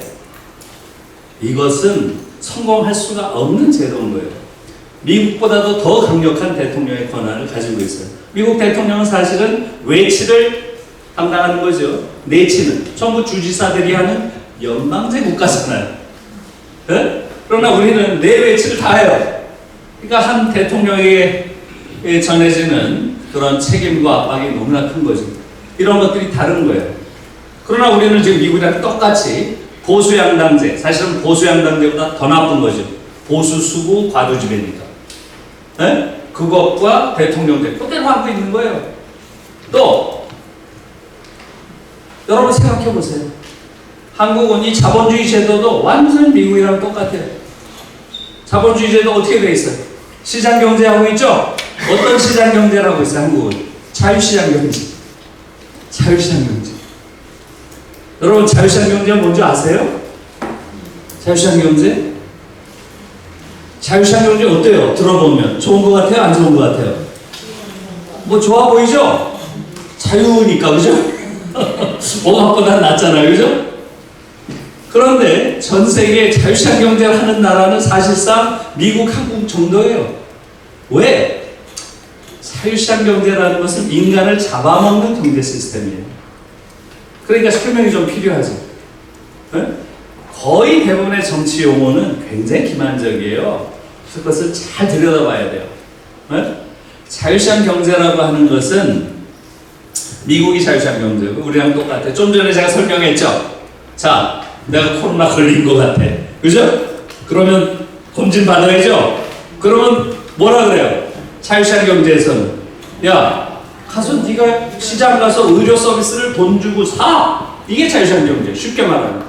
이것은 성공할 수가 없는 제도인 거예요. 미국보다도 더 강력한 대통령의 권한을 가지고 있어요. 미국 대통령은 사실은 외치를 담당하는 거죠. 내치는 전부 주지사들이 하는 연방제 국가잖아요. 네? 그러나 우리는 내외치를 다 해요. 그러니까 한 대통령에게 전해지는 그런 책임과 압박이 너무나 큰 거죠. 이런 것들이 다른 거예요. 그러나 우리는 지금 미국이랑 똑같이 보수양당제, 사실은 보수양당제보다 더 나쁜 거죠. 보수수구 과도지배니까. 네? 그것과 대통령제 그대로 하고 있는 거예요. 또 여러분 생각해 보세요. 한국은 이 자본주의 제도도 완전히 미국이랑 똑같아요. 자본주의 제도 어떻게 돼 있어요? 시장 경제하고 있죠? 어떤 시장 경제를 하고 있어요? 한국은 자유시장 경제. 자유시장 경제. 여러분 자유시장 경제가 뭔지 아세요? 자유시장 경제? 자유시장 경제 어때요? 들어보면 좋은 것 같아요? 안 좋은 것 같아요? 뭐 좋아 보이죠? 자유니까 그죠? 뭐가보다 낫잖아요, 그죠? 그런데 전 세계 자유시장 경제를 하는 나라는 사실상 미국, 한국 정도예요. 왜? 자유시장 경제라는 것은 인간을 잡아먹는 경제 시스템이에요. 그러니까 설명이 좀 필요하죠. 네? 거의 대부분의 정치 용어는 굉장히 기만적이에요. 그래서 그것을 잘 들여다봐야 돼요. 네? 자유시장 경제라고 하는 것은 미국이 자유시장 경제고 우리랑 똑같아요. 좀 전에 제가 설명했죠. 자, 내가 코로나 걸린 것 같아. 그죠? 그러면 검진 받아야죠. 그러면 뭐라 그래요? 자유시장 경제에서는 야, 가서 네가 시장 가서 의료 서비스를 돈 주고 사. 이게 자유시장 경제. 쉽게 말하면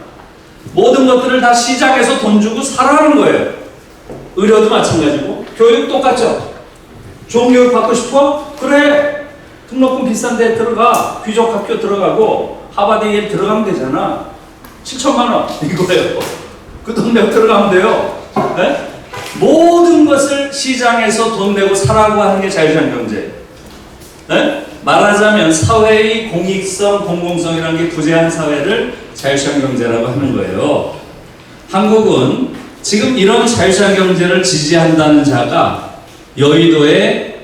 모든 것들을 다 시장에서 돈 주고 사라는 거예요. 의료도 마찬가지고 교육 똑같죠. 좋은 교육 받고 싶어? 그래. 등록금 비싼데 들어가. 귀족 학교 들어가고 하버드 예일 들어가면 되잖아. 7천만 원 이거예요. 그 돈 내고 들어가면 돼요. 네? 모든 것을 시장에서 돈 내고 사라고 하는 게 자유시장 경제. 네? 말하자면 사회의 공익성, 공공성이라는 게 부재한 사회를 자유시장 경제라고 하는 거예요. 한국은 지금 이런 자유시장 경제를 지지한다는 자가 여의도에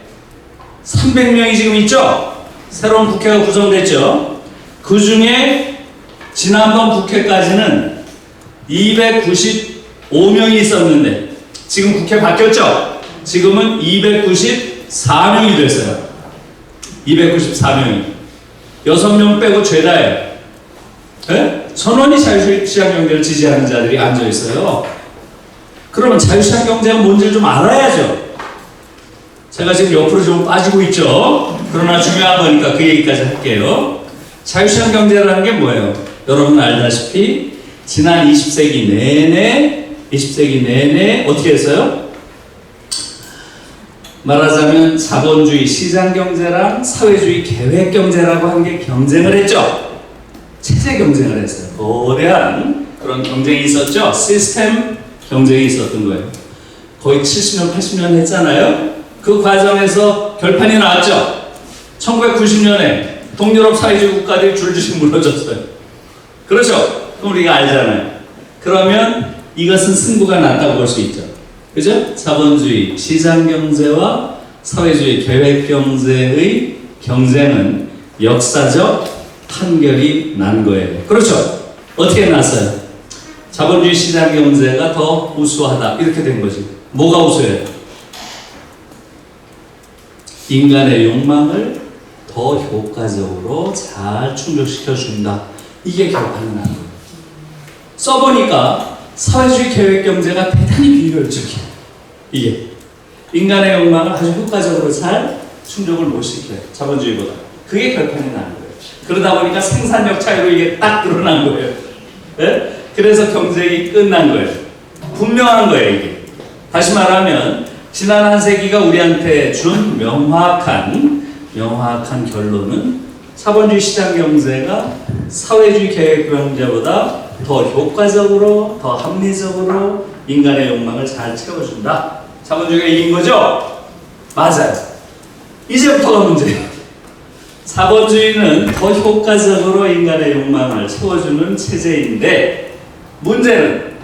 300명이 지금 있죠? 새로운 국회가 구성됐죠? 그 중에 지난번 국회까지는 295명이 있었는데 지금 국회 바뀌었죠? 지금은 294명이 됐어요. 294명이 6명 빼고 죄다예요. 네? 전원이 자유시장 경제를 지지하는 자들이 앉아있어요. 그러면 자유시장 경제가 뭔지를 좀 알아야죠. 제가 지금 옆으로 좀 빠지고 있죠. 그러나 중요한 거니까 그 얘기까지 할게요. 자유시장 경제라는 게 뭐예요? 여러분 알다시피 지난 20세기 내내 어떻게 했어요? 말하자면 자본주의 시장경제랑 사회주의 계획경제라고 한 게 경쟁을 했죠. 체제 경쟁을 했어요. 거대한 그런 경쟁이 있었죠. 시스템 경쟁이 있었던 거예요. 거의 70년, 80년 했잖아요. 그 과정에서 결판이 나왔죠. 1990년에 동유럽 사회주의 국가들이 줄줄이 무너졌어요. 그렇죠? 그럼 우리가 알잖아요. 그러면 이것은 승부가 났다고 볼 수 있죠. 그죠? 자본주의 시장경제와 사회주의 계획경제의 경쟁은 역사적 판결이 난 거예요. 그렇죠? 어떻게 났어요? 자본주의 시장경제가 더 우수하다. 이렇게 된 거지. 뭐가 우수해요? 인간의 욕망을 더 효과적으로 잘 충족시켜준다. 이게 결판이 난 거예요. 써보니까 사회주의 계획경제가 대단히 비효율적이에요. 이게 인간의 욕망을 아주 효과적으로 잘 충족을 못 시켜요. 자본주의보다. 그게 결판이 나는 거예요. 그러다 보니까 생산력 차이로 이게 딱 드러난 거예요. 네? 그래서 경쟁이 끝난 거예요. 분명한 거예요, 이게. 다시 말하면 지난 한 세기가 우리한테 준 명확한 결론은 자본주의 시장 경제가 사회주의 계획 경제보다 더 효과적으로, 더 합리적으로 인간의 욕망을 잘 채워준다. 자본주의가 이긴 거죠? 맞아요. 이제부터가 문제예요. 자본주의는 더 효과적으로 인간의 욕망을 채워주는 체제인데 문제는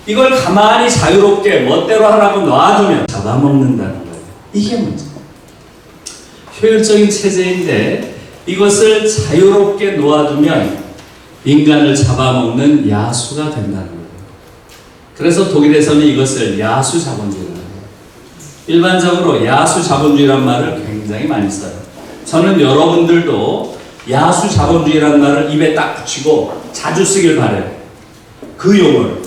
이걸 가만히 자유롭게 멋대로 하라고 놔두면 잡아먹는다는 거예요. 이게 문제예요. 효율적인 체제인데 이것을 자유롭게 놓아두면 인간을 잡아먹는 야수가 된다는 거예요. 그래서 독일에서는 이것을 야수 자본주의라고 해요. 일반적으로 야수 자본주의란 말을 굉장히 많이 써요. 저는 여러분들도 야수 자본주의라는 말을 입에 딱 붙이고 자주 쓰길 바래요. 그 용어를.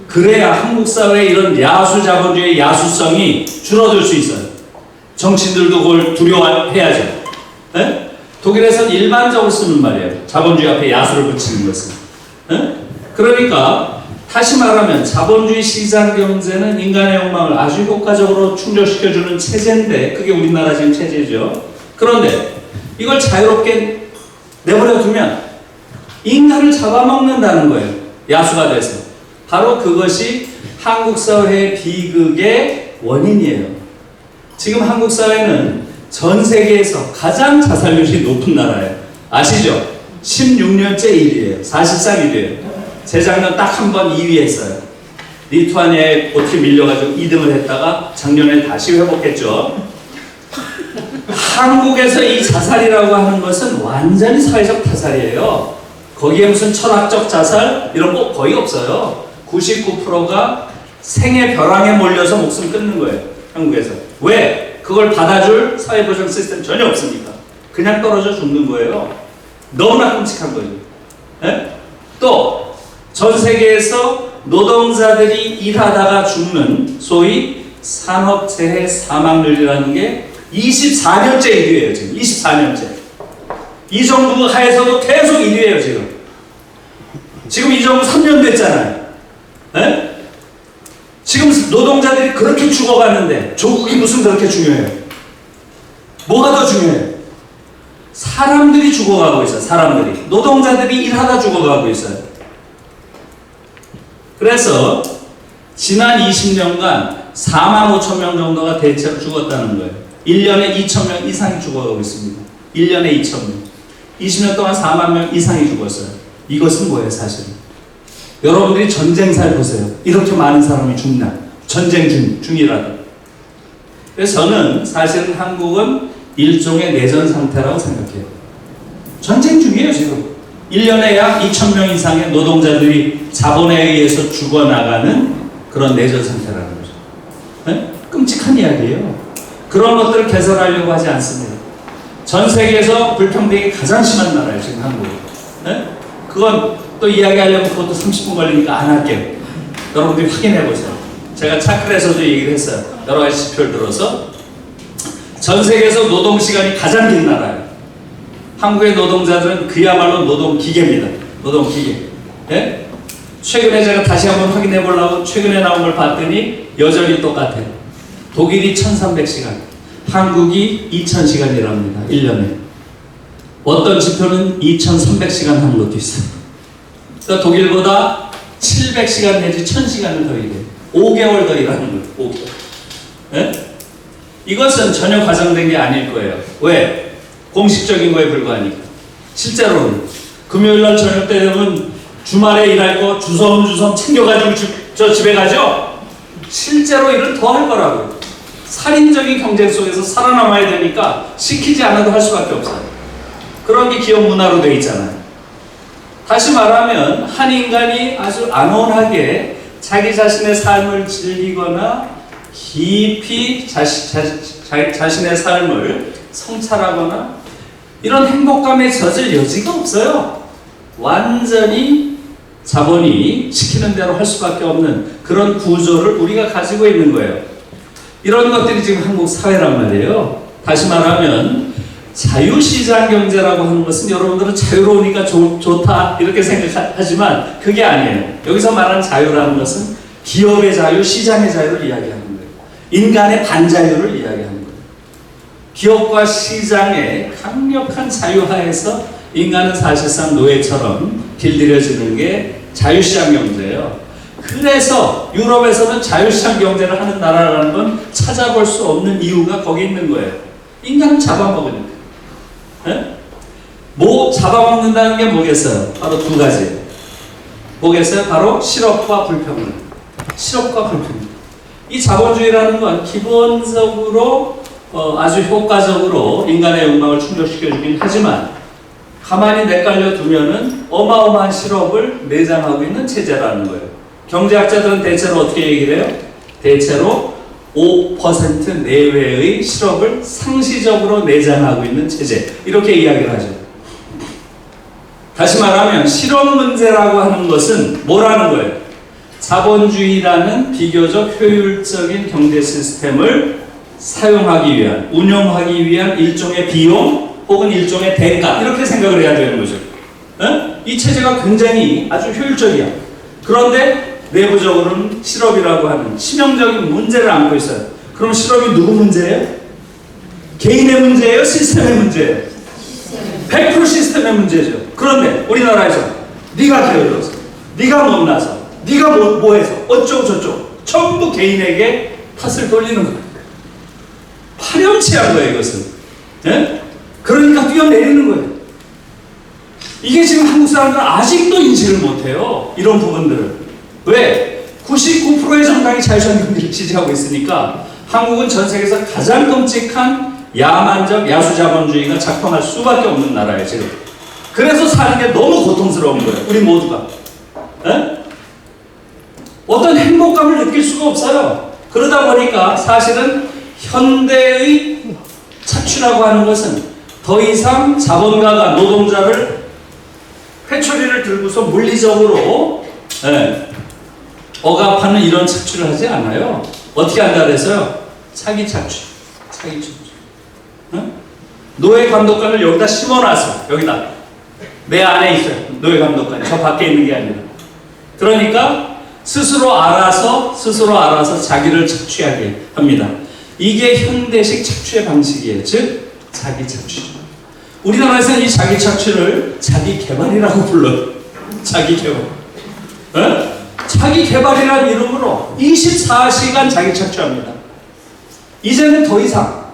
그래야 한국 사회의 이런 야수 자본주의의 야수성이 줄어들 수 있어요. 정치인들도 그걸 두려워해야죠. 네? 독일에서는 일반적으로 쓰는 말이에요. 자본주의 앞에 야수를 붙이는 것은. 네? 그러니까 다시 말하면 자본주의 시장 경제는 인간의 욕망을 아주 효과적으로 충족시켜주는 체제인데 그게 우리나라 지금 체제죠. 그런데 이걸 자유롭게 내버려 두면 인간을 잡아먹는다는 거예요. 야수가 돼서. 바로 그것이 한국 사회의 비극의 원인이에요. 지금 한국 사회는 전 세계에서 가장 자살률이 높은 나라예요. 아시죠? 16년째 1위예요. 사실상 1위예요. 재작년 딱 한 번 2위 했어요. 리투아니아에 어떻게 밀려가지고 2등을 했다가 작년에 다시 회복했죠. 한국에서 이 자살이라고 하는 것은 완전히 사회적 타살이에요. 거기에 무슨 철학적 자살 이런 거 거의 없어요. 99%가 생의 벼랑에 몰려서 목숨 끊는 거예요. 한국에서. 왜? 그걸 받아줄 사회보장 시스템 전혀 없으니까. 그냥 떨어져 죽는 거예요. 너무나 끔찍한 거죠. 예? 또 전 세계에서 노동자들이 일하다가 죽는 소위 산업재해 사망률이라는 게 24년째 1위예요. 지금 24년째. 이 정부 하에서도 계속 1위예요. 지금 이 정부 3년 됐잖아요. 예? 지금 노동자들이 그렇게 죽어가는데 조국이 무슨 그렇게 중요해요? 뭐가 더 중요해요? 사람들이 죽어가고 있어요. 사람들이. 노동자들이 일하다 죽어가고 있어요. 그래서 지난 20년간 4만 5천 명 정도가 대체로 죽었다는 거예요. 1년에 2천 명 이상이 죽어가고 있습니다. 1년에 2천 명. 20년 동안 4만 명 이상이 죽었어요. 이것은 뭐예요, 사실은? 여러분들이 전쟁살 보세요. 이렇게 많은 사람이 죽나? 전쟁 중이라도. 그래서 저는 사실은 한국은 일종의 내전 상태라고 생각해요. 전쟁 중이에요, 지금. 1년에 약 2천 명 이상의 노동자들이 자본에 의해서 죽어나가는 그런 내전 상태라는 거죠. 네? 끔찍한 이야기예요. 그런 것들을 개선하려고 하지 않습니다. 전 세계에서 불평등이 가장 심한 나라예요, 지금 한국이. 네? 그건 또 이야기하려면 그것도 30분 걸리니까 안 할게요. 여러분들이 확인해 보세요. 제가 차클에서도 얘기를 했어요. 여러 가지 지표를 들어서 전 세계에서 노동 시간이 가장 긴 나라예요. 한국의 노동자들은 그야말로 노동기계입니다. 노동기계. 예? 최근에 제가 다시 한번 확인해 보려고 최근에 나온 걸 봤더니 여전히 똑같아요. 독일이 1300시간, 한국이 2000시간이랍니다. 1년에. 어떤 지표는 2300시간 하는 것도 있어요. 그러니까 독일보다 700시간 내지 1000시간을 더 일해요. 5개월 더 일하는 거예요. 5개월. 예? 이것은 전혀 과장된 게 아닐 거예요. 왜? 공식적인 거에 불과하니까. 실제로는 금요일날 저녁 때 되면 주말에 일할 거 주섬주섬 챙겨가지고 저 집에 가죠? 실제로 일을 더 할 거라고요. 살인적인 경쟁 속에서 살아남아야 되니까 시키지 않아도 할 수밖에 없어요. 그런 게 기업 문화로 되어 있잖아요. 다시 말하면 한 인간이 아주 안온하게 자기 자신의 삶을 즐기거나 깊이 자신의 삶을 성찰하거나 이런 행복감에 젖을 여지가 없어요. 완전히 자본이 시키는 대로 할 수밖에 없는 그런 구조를 우리가 가지고 있는 거예요. 이런 것들이 지금 한국 사회란 말이에요. 다시 말하면 자유시장 경제라고 하는 것은 여러분들은 자유로우니까 좋다 이렇게 생각하지만 그게 아니에요. 여기서 말하는 자유라는 것은 기업의 자유, 시장의 자유를 이야기하는 거예요. 인간의 반자유를 이야기하는 거예요. 기업과 시장의 강력한 자유하에서 인간은 사실상 노예처럼 길들여지는 게 자유시장 경제예요. 그래서 유럽에서는 자유시장 경제를 하는 나라라는 건 찾아볼 수 없는 이유가 거기 있는 거예요. 인간은 잡아먹으니까. 네? 뭐 잡아먹는다는 게 뭐겠어요? 바로 두 가지예요. 뭐겠어요? 바로 실업과 불평등. 실업과 불평등. 이 자본주의라는 건 기본적으로 아주 효과적으로 인간의 욕망을 충족시켜주긴 하지만 가만히 내깔려 두면은 어마어마한 실업을 내장하고 있는 체제라는 거예요. 경제학자들은 대체로 어떻게 얘기를 해요? 대체로 5% 내외의 실업을 상시적으로 내장하고 있는 체제 이렇게 이야기를 하죠. 다시 말하면 실업 문제라고 하는 것은 뭐라는 거예요? 자본주의라는 비교적 효율적인 경제 시스템을 사용하기 위한, 운영하기 위한 일종의 비용 혹은 일종의 대가 이렇게 생각을 해야 되는 거죠. 이 체제가 굉장히 아주 효율적이야. 그런데 내부적으로는 실업이라고 하는 치명적인 문제를 안고 있어요. 그럼 실업이 누구 문제예요? 개인의 문제예요? 시스템의 문제예요? 100% 시스템의 문제죠. 그런데 우리나라에서 네가 게을러서, 네가 못나서, 네가 뭐해서 어쩌고 저쩌고 전부 개인에게 탓을 돌리는 거예요. 파렴치한 거예요, 이것은. 네? 그러니까 뛰어내리는 거예요. 이게 지금 한국 사람들은 아직도 인식을 못해요. 이런 부분들을. 왜? 99%의 정당이 자유시장 경제를 지지하고 있으니까 한국은 전 세계에서 가장 끔찍한 야만적 야수자본주의가 작동할 수밖에 없는 나라예요, 지금. 그래서 사는 게 너무 고통스러운 거예요. 우리 모두가. 에? 어떤 행복감을 느낄 수가 없어요. 그러다 보니까 사실은 현대의 착취라고 하는 것은 더 이상 자본가가 노동자를 회초리를 들고서 물리적으로 억압하는 이런 착취를 하지 않아요. 어떻게 한다 그랬어요? 차기 착취. 차기 착취. 노예 감독관을 여기다 심어놨어. 여기다. 내 안에 있어요. 노예 감독관이. 저 밖에 있는 게 아니라. 그러니까 스스로 알아서 자기를 착취하게 합니다. 이게 현대식 착취의 방식이에요. 즉 자기 착취죠. 우리나라에서는 이 자기 착취를 자기 개발이라고 불러요. 자기 개발. 자기 개발이라는 이름으로 24시간 자기 착취합니다. 이제는 더 이상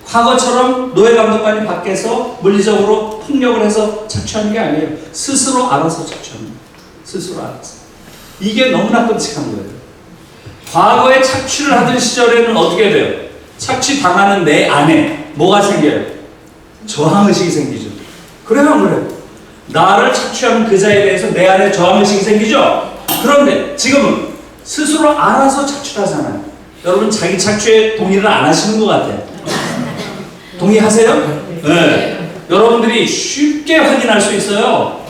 과거처럼 노예 감독관이 밖에서 물리적으로 폭력을 해서 착취하는 게 아니에요. 스스로 알아서 착취합니다. 스스로 알아서. 이게 너무나 끔찍한 거예요. 과거에 착취를 하던 시절에는 어떻게 돼요? 착취 당하는 내 안에 뭐가 생겨요? 저항의식이 생기죠. 그래요, 안 그래요? 나를 착취하는 그자에 대해서 내 안에 저항의식이 생기죠? 그런데 지금은 스스로 알아서 착취를 하잖아요. 여러분 자기 착취에 동의를 안 하시는 것 같아요. 동의하세요? 네. 여러분들이 쉽게 확인할 수 있어요.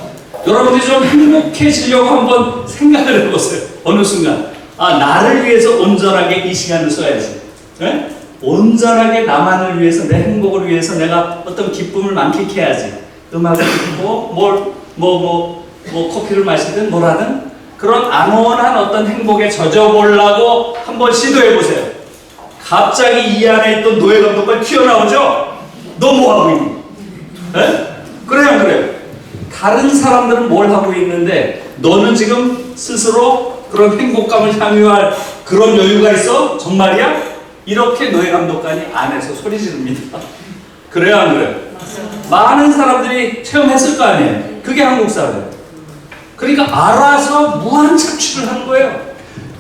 여러분들이 좀 행복해지려고 한번 생각을 해보세요. 어느 순간 나를 위해서 온전하게 이 시간을 써야지. 네? 온전하게 나만을 위해서, 내 행복을 위해서 내가 어떤 기쁨을 만끽해야지. 음악을 듣고 커피를 마시든 뭘 하든 그런 안온한 어떤 행복에 젖어보려고 한번 시도해보세요. 갑자기 이 안에 있던 노예 감독관 튀어나오죠? 너 뭐하고 있니? 네? 그래요, 안 그래요? 다른 사람들은 뭘 하고 있는데 너는 지금 스스로 그런 행복감을 향유할 그런 여유가 있어? 정말이야? 이렇게 노예 감독관이 안에서 소리 지릅니다. 그래요, 안 그래요? 많은 사람들이 체험했을 거 아니에요. 그게 한국 사회예요. 그러니까 알아서 무한 착취를 하는 거예요.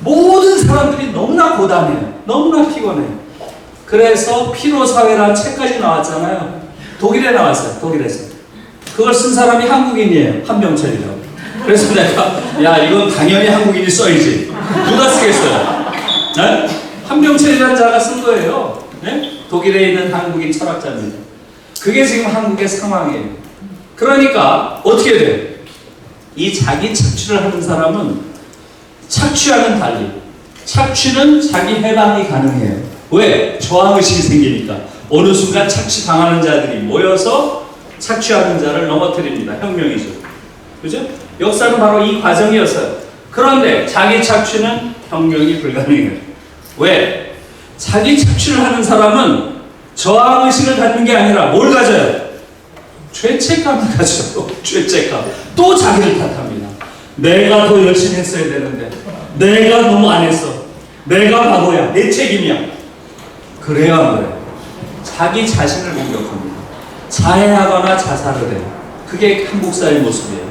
모든 사람들이 너무나 고단해요. 너무나 피곤해요. 그래서 피로사회라는 책까지 나왔잖아요. 독일에 나왔어요. 독일에서. 그걸 쓴 사람이 한국인이에요. 한병철이라고. 그래서 내가 이건 당연히 한국인이 써야지. 누가 쓰겠어요? 네? 한병철이라는 자가 쓴 거예요. 네? 독일에 있는 한국인 철학자입니다. 그게 지금 한국의 상황이에요. 그러니까 어떻게 돼요? 이 자기 착취를 하는 사람은 착취와는 달리 착취는 자기 해방이 가능해요. 왜? 저항의식이 생기니까. 어느 순간 착취당하는 자들이 모여서 착취하는 자를 넘어뜨립니다. 혁명이죠. 그죠? 역사는 바로 이 과정이었어요. 그런데 자기 착취는 혁명이 불가능해요. 왜? 자기 착취를 하는 사람은 저항의식을 갖는 게 아니라 뭘 가져요? 죄책감을 가져요. 죄책감. 또 자기를 탓합니다. 내가 더 열심히 했어야 되는데 내가 너무 안 했어. 내가 바보야. 내 책임이야. 그래야 안 그래요. 자기 자신을 공격합니다. 자해하거나 자살을 해요. 그게 한국 사회의 모습이에요.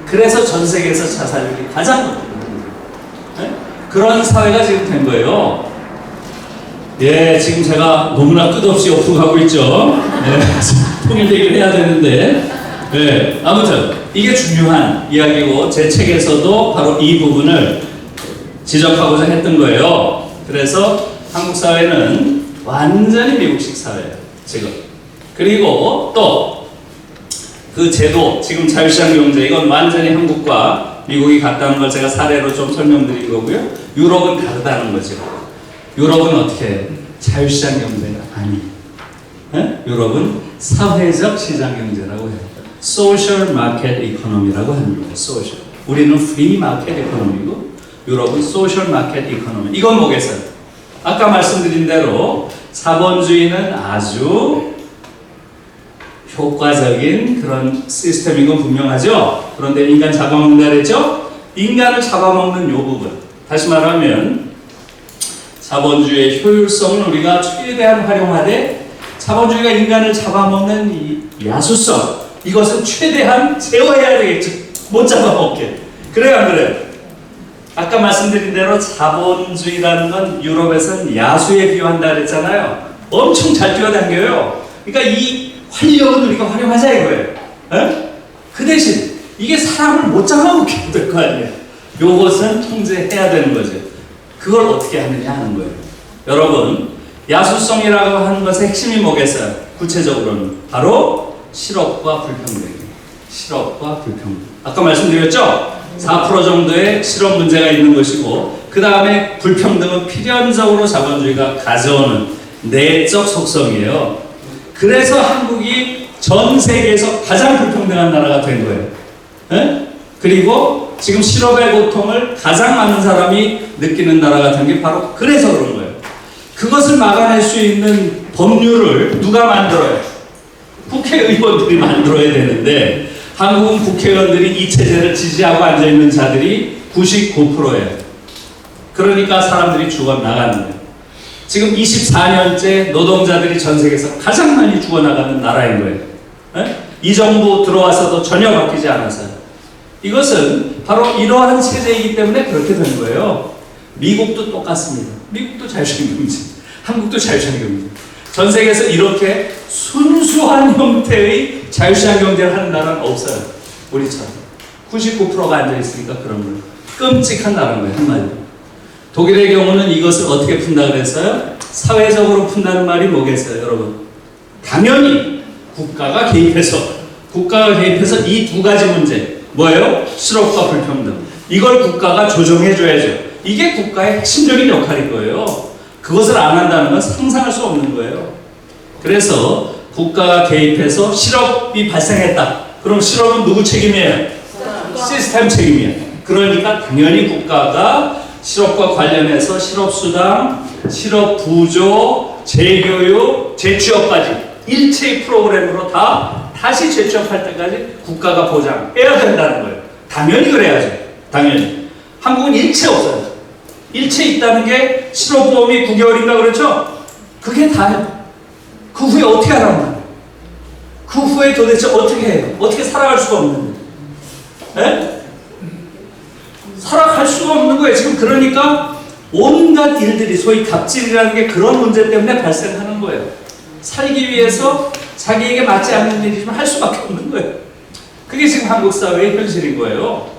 그래서 전 세계에서 자살률이 가장 높습니다. 네? 그런 사회가 지금 된 거예요. 예, 지금 제가 너무나 끝없이 옆으로 가고 있죠. 네, 통일되기를 해야 되는데, 네, 아무튼 이게 중요한 이야기고 제 책에서도 바로 이 부분을 지적하고자 했던 거예요. 그래서 한국 사회는 완전히 미국식 사회예요, 지금. 그리고 또 그 제도, 지금 자유시장 경제, 이건 완전히 한국과 미국이 같다는 걸 제가 사례로 좀 설명드린 거고요. 유럽은 다르다는 거죠. 유럽은 어떻게 해요? 자유시장 경제가 아니에요. 네? 유럽은 사회적 시장 경제라고 해요. Social Market Economy라고 하는 거예요. Social. 우리는 Free Market Economy고 유럽은 Social Market Economy. 이건 뭐겠어요? 아까 말씀드린 대로 자본주의는 아주 효과적인 그런 시스템인 건 분명하죠? 그런데 인간 잡아먹는다 그랬죠? 인간을 잡아먹는 요 부분. 다시 말하면 자본주의의 효율성을 우리가 최대한 활용하되 자본주의가 인간을 잡아먹는 이 야수성, 이것은 최대한 제어해야 되겠죠. 못 잡아먹게. 그래요, 안 그래요? 아까 말씀드린 대로 자본주의라는 건 유럽에서는 야수에 비유한다 그랬잖아요. 엄청 잘 뛰어다녀요. 그러니까 이 활력은 우리가 활용하자 이거예요. 에? 그 대신 이게 사람을 못 잡아먹게 될 거 아니에요. 요것은 통제해야 되는 거죠. 그걸 어떻게 하느냐 하는 거예요. 여러분, 야수성이라고 하는 것의 핵심이 뭐겠어요? 구체적으로는 바로 실업과 불평등이에요. 실업과 불평등. 아까 말씀드렸죠? 4% 정도의 실업 문제가 있는 것이고, 그 다음에 불평등은 필연적으로 자본주의가 가져오는 내적 속성이에요. 그래서 한국이 전 세계에서 가장 불평등한 나라가 된 거예요. 에? 그리고 지금 실업의 고통을 가장 많은 사람이 느끼는 나라가 된 게 바로 그래서 그런 거예요. 그것을 막아낼 수 있는 법률을 누가 만들어요? 국회의원들이 만들어야 되는데, 한국은 국회의원들이 이 체제를 지지하고 앉아있는 자들이 99%예요. 그러니까 사람들이 죽어나가는 거예요. 지금 24년째 노동자들이 전 세계에서 가장 많이 죽어나가는 나라인 거예요. 에? 이 정부 들어와서도 전혀 바뀌지 않았어요. 이것은 바로 이러한 체제이기 때문에 그렇게 된 거예요. 미국도 똑같습니다. 미국도 자유시장 경제, 한국도 자유시장 경제. 전 세계에서 이렇게 순수한 형태의 자유시장 경제를 하는 나라는 없어요. 우리처럼 99%가 앉아있으니까 그런 거예요. 끔찍한 나라인 거예요, 한마디로. 독일의 경우는 이것을 어떻게 푼다 그랬어요? 사회적으로 푼다는 말이 뭐겠어요, 여러분? 당연히 국가가 개입해서 이 두 가지 문제, 뭐예요? 실업과 불평등. 이걸 국가가 조정해줘야죠. 이게 국가의 핵심적인 역할일 거예요. 그것을 안 한다는 건 상상할 수 없는 거예요. 그래서 국가가 개입해서 실업이 발생했다. 그럼 실업은 누구 책임이에요? 시스템 책임이에요. 그러니까 당연히 국가가 실업과 관련해서 실업수당, 실업부조, 재교육, 재취업까지 일체의 프로그램으로 다시 재취업할 때까지 국가가 보장해야 된다는 거예요. 당연히 그래야죠. 당연히. 한국은 일체 없어요. 일체 있다는 게 실업보험이 9개월인가 그렇죠? 그게 다예요. 그 후에 어떻게 하라는 그 후에 도대체 어떻게 해요? 어떻게 살아갈 수가 없는데. 에? 살아갈 수가 없는 거예요. 지금 그러니까 온갖 일들이 소위 갑질이라는 게 그런 문제 때문에 발생하는 거예요. 살기 위해서 자기에게 맞지 않는 일이지만 할 수밖에 없는 거예요. 그게 지금 한국 사회의 현실인 거예요.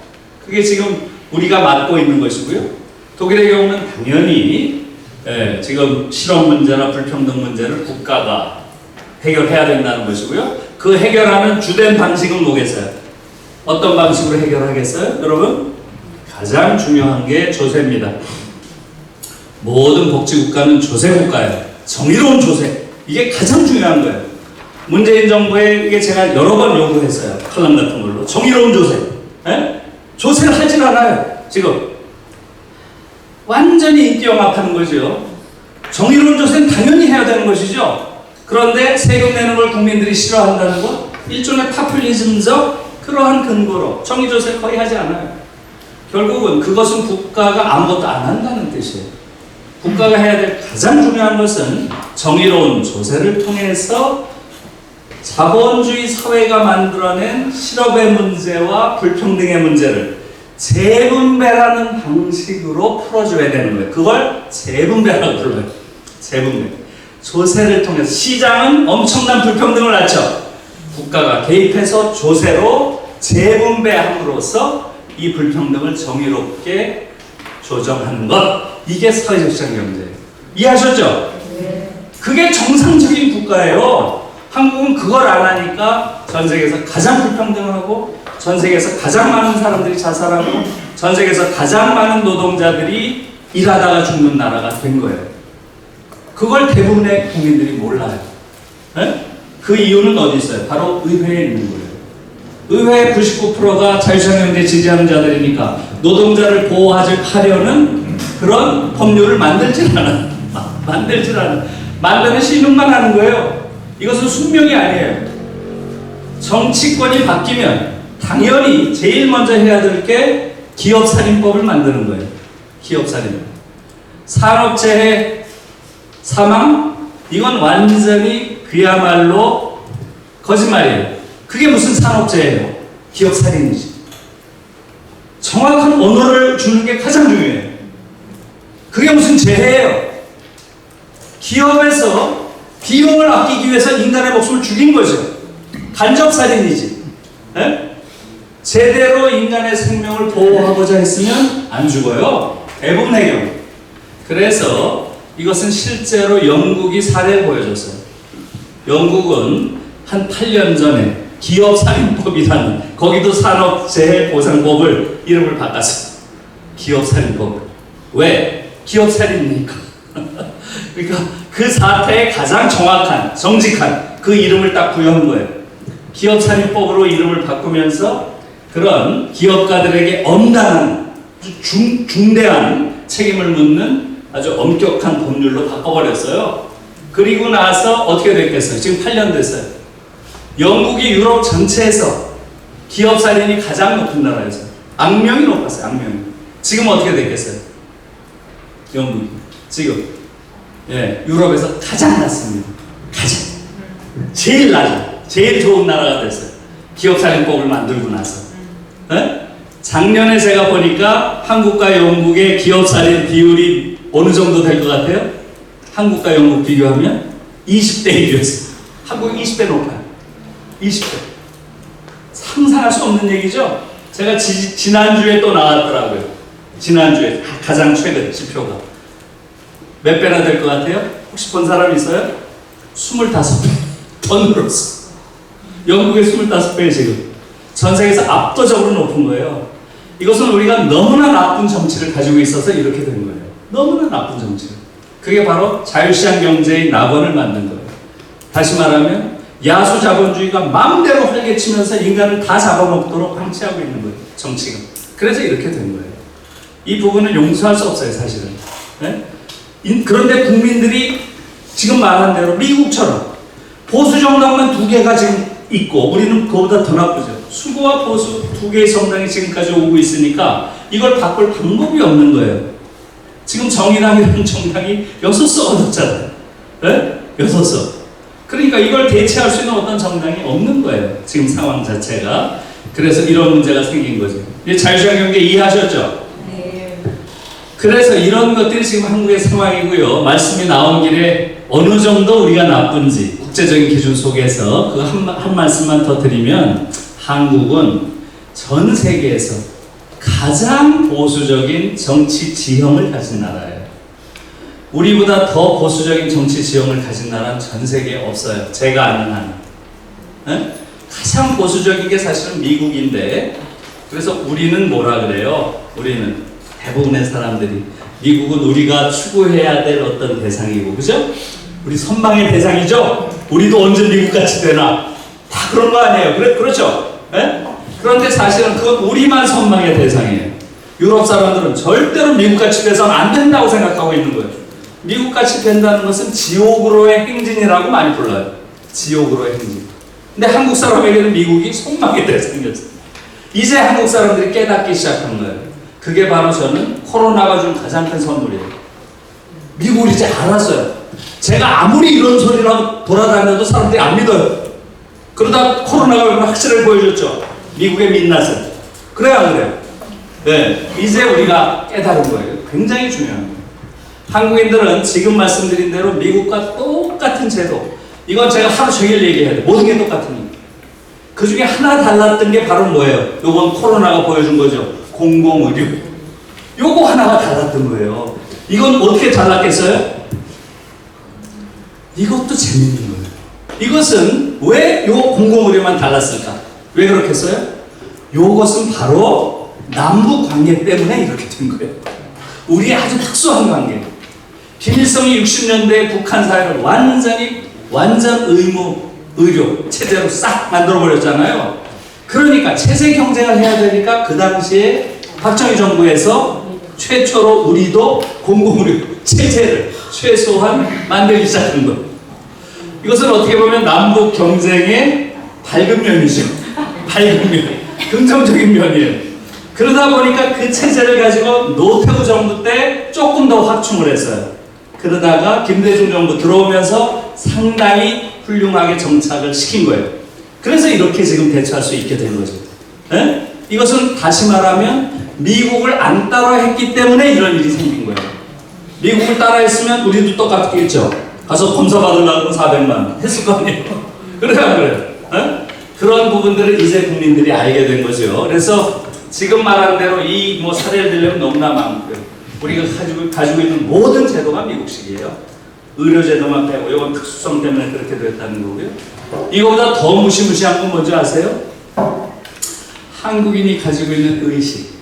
그게 지금 우리가 맞고 있는 것이고요. 독일의 경우는 당연히 지금 실업 문제나 불평등 문제를 국가가 해결해야 된다는 것이고요. 그 해결하는 주된 방식은 뭐겠어요? 어떤 방식으로 해결하겠어요? 여러분? 가장 중요한 게 조세입니다. 모든 복지국가는 조세국가예요. 정의로운 조세. 이게 가장 중요한 거예요. 문재인 정부에게 제가 여러 번 요구했어요. 칼럼 같은 걸로. 정의로운 조세. 에? 조세를 하질 않아요. 지금. 완전히 인기 영합하는 거죠. 정의로운 조세는 당연히 해야 되는 것이죠. 그런데 세금 내는 걸 국민들이 싫어한다는 거? 일종의 파퓰리즘적 그러한 근거로 정의조세 거의 하지 않아요. 결국은 그것은 국가가 아무것도 안 한다는 뜻이에요. 국가가 해야 될 가장 중요한 것은 정의로운 조세를 통해서 자본주의 사회가 만들어낸 실업의 문제와 불평등의 문제를 재분배라는 방식으로 풀어줘야 되는 거예요. 그걸 재분배라고 불러요. 재분배. 조세를 통해서 시장은 엄청난 불평등을 낳죠. 국가가 개입해서 조세로 재분배함으로써 이 불평등을 정의롭게 조정하는 것. 이게 사회적 시장 경제예요. 이해하셨죠? 네. 그게 정상적인 국가예요. 한국은 그걸 안 하니까 전 세계에서 가장 불평등하고 전 세계에서 가장 많은 사람들이 자살하고 전 세계에서 가장 많은 노동자들이 일하다가 죽는 나라가 된 거예요. 그걸 대부분의 국민들이 몰라요. 네? 그 이유는 어디 있어요? 바로 의회에 있는 거예요. 의회 99%가 자유시장 경제 지지하는 자들이니까 노동자를 보호하려는 그런 법률을 만들질 않아요. 만드는 신용만 하는 거예요. 이것은 숙명이 아니에요. 정치권이 바뀌면 당연히 제일 먼저 해야 될 게 기업살인법을 만드는 거예요. 기업살인법. 산업재해 사망? 이건 완전히 그야말로 거짓말이에요. 그게 무슨 산업재해예요? 기업살인이지. 정확한 언어를 주는 게 가장 중요해요. 그게 무슨 재해예요? 기업에서 비용을 아끼기 위해서 인간의 목숨을 죽인 거죠. 간접살인이지. 에? 제대로 인간의 생명을 보호하고자 했으면 안 죽어요. 대부분의 경우. 그래서 이것은 실제로 영국이 사례를 보여줬어요. 영국은 한 8년 전에 기업살인법이라는, 거기도 산업재해보상법을 이름을 바꿨어요. 기업살인법. 왜? 기업살인이니까. 그러니까 그 사태에 가장 정확한, 정직한 그 이름을 딱 부여한 거예요. 기업살인법으로 이름을 바꾸면서 그런 기업가들에게 엄단한, 중대한 책임을 묻는 아주 엄격한 법률로 바꿔버렸어요. 그리고 나서 어떻게 됐겠어요? 지금 8년 됐어요. 영국이 유럽 전체에서 기업살인이 가장 높은 나라였어요. 악명이 높았어요. 악명이. 지금 어떻게 됐겠어요? 영국이 지금 유럽에서 가장 낮습니다. 가장 제일 낮아, 제일 좋은 나라가 됐어요. 기업살인법을 만들고 나서. 작년에 제가 보니까 한국과 영국의 기업살인 비율이 어느 정도 될 것 같아요? 한국과 영국 비교하면 20대 1이었어요. 한국 20배 높아요. 20배. 상상할 수 없는 얘기죠? 제가 지난주에 또 나왔더라고요. 지난주에 가장 최근 지표가. 몇 배나 될 것 같아요? 혹시 본 사람 있어요? 25배. 더 늘었어. 영국의 25배 지금. 전 세계에서 압도적으로 높은 거예요. 이것은 우리가 너무나 나쁜 정치를 가지고 있어서 이렇게 된 거예요. 너무나 나쁜 정치. 그게 바로 자유시장 경제의 낙원을 만든 거예요. 다시 말하면 야수 자본주의가 마음대로 활개치면서 인간을 다 잡아먹도록 방치하고 있는 거예요. 정치가. 그래서 이렇게 된 거예요. 이 부분은 용서할 수 없어요, 사실은. 그런데 국민들이 지금 말한 대로 미국처럼 보수 정당만 2개가 지금 있고 우리는 그거보다 더 나쁘죠. 수구와 보수 2개의 정당이 지금까지 오고 있으니까 이걸 바꿀 방법이 없는 거예요. 지금 정의당이라는 정당이 6석 얻었잖아요. 6석. 그러니까 이걸 대체할 수 있는 어떤 정당이 없는 거예요. 지금 상황 자체가. 그래서 이런 문제가 생긴 거죠. 자유시장 경제 이해하셨죠? 네. 그래서 이런 것들이 지금 한국의 상황이고요. 말씀이 나온 길에 어느 정도 우리가 나쁜지 국제적인 기준 속에서 그 한 말씀만 더 드리면 한국은 전 세계에서 가장 보수적인 정치 지형을 가진 나라예요. 우리보다 더 보수적인 정치 지형을 가진 나라는 전 세계에 없어요. 제가 아는 한. 가장 보수적인 게 사실은 미국인데, 그래서 우리는 뭐라 그래요? 우리는 대부분의 사람들이 미국은 우리가 추구해야 될 어떤 대상이고, 그죠? 우리 선망의 대상이죠? 우리도 언제 미국같이 되나? 다 그런 거 아니에요? 그렇죠? 그런데 사실은 그건 우리만 선망의 대상이에요. 유럽 사람들은 절대로 미국같이 돼서는 안 된다고 생각하고 있는 거예요. 미국같이 된다는 것은 지옥으로의 행진이라고 많이 불러요. 지옥으로의 행진. 근데 한국 사람에게는 미국이 속망의 대상이었어요. 이제 한국 사람들이 깨닫기 시작한 거예요. 그게 바로 저는 코로나가 준 가장 큰 선물이에요. 미국을 이제 알았어요. 제가 아무리 이런 소리라고 돌아다녀도 사람들이 안 믿어요. 그러다 코로나가 확실하게 보여줬죠. 미국의 민낯을. 그래야 안 그래요? 네. 이제 우리가 깨달은 거예요. 굉장히 중요한 거예요. 한국인들은 지금 말씀드린 대로 미국과 똑같은 제도. 이건 제가 하루 종일 얘기해야 돼요. 모든 게 똑같으니까. 그 중에 하나 달랐던 게 바로 뭐예요? 요번 코로나가 보여준 거죠. 공공의료. 요거 하나가 달랐던 거예요. 이건 어떻게 달랐겠어요? 이것도 재밌는 거예요. 이것은 왜 요 공공의료만 달랐을까? 왜 그렇겠어요? 요것은 바로 남북 관계 때문에 이렇게 된 거예요. 우리의 아주 특수한 관계. 김일성이 60년대에 북한 사회를 완전 의무 의료 체제로 싹 만들어 버렸잖아요. 그러니까 체제 경쟁을 해야 되니까 그 당시에 박정희 정부에서 최초로 우리도 공공의료 체제를 최소한 만들기 시작한 거예요. 이것은 어떻게 보면 남북 경쟁의 밝은 면이죠. 밝은 면, 긍정적인 면이에요. 그러다 보니까 그 체제를 가지고 노태우 정부 때 조금 더 확충을 했어요. 그러다가 김대중 정부 들어오면서 상당히 훌륭하게 정착을 시킨 거예요. 그래서 이렇게 지금 대처할 수 있게 된 거죠. 네? 이것은 다시 말하면 미국을 안 따라했기 때문에 이런 일이 생긴 거예요. 미국을 따라했으면 우리도 똑같겠죠. 가서 검사 받으려고 400만 원 했을 거 아니에요. 그래요, 안 그래요? 네? 그런 부분들을 이제 국민들이 알게 된 거죠. 그래서 지금 말한 대로 이 뭐 사례를 들려면 너무나 많고요. 우리가 가지고 있는 모든 제도가 미국식이에요. 의료제도만 빼고 이건 특수성 때문에 그렇게 됐다는 거고요. 이거보다 더 무시무시한 건 뭔지 아세요? 한국인이 가지고 있는 의식,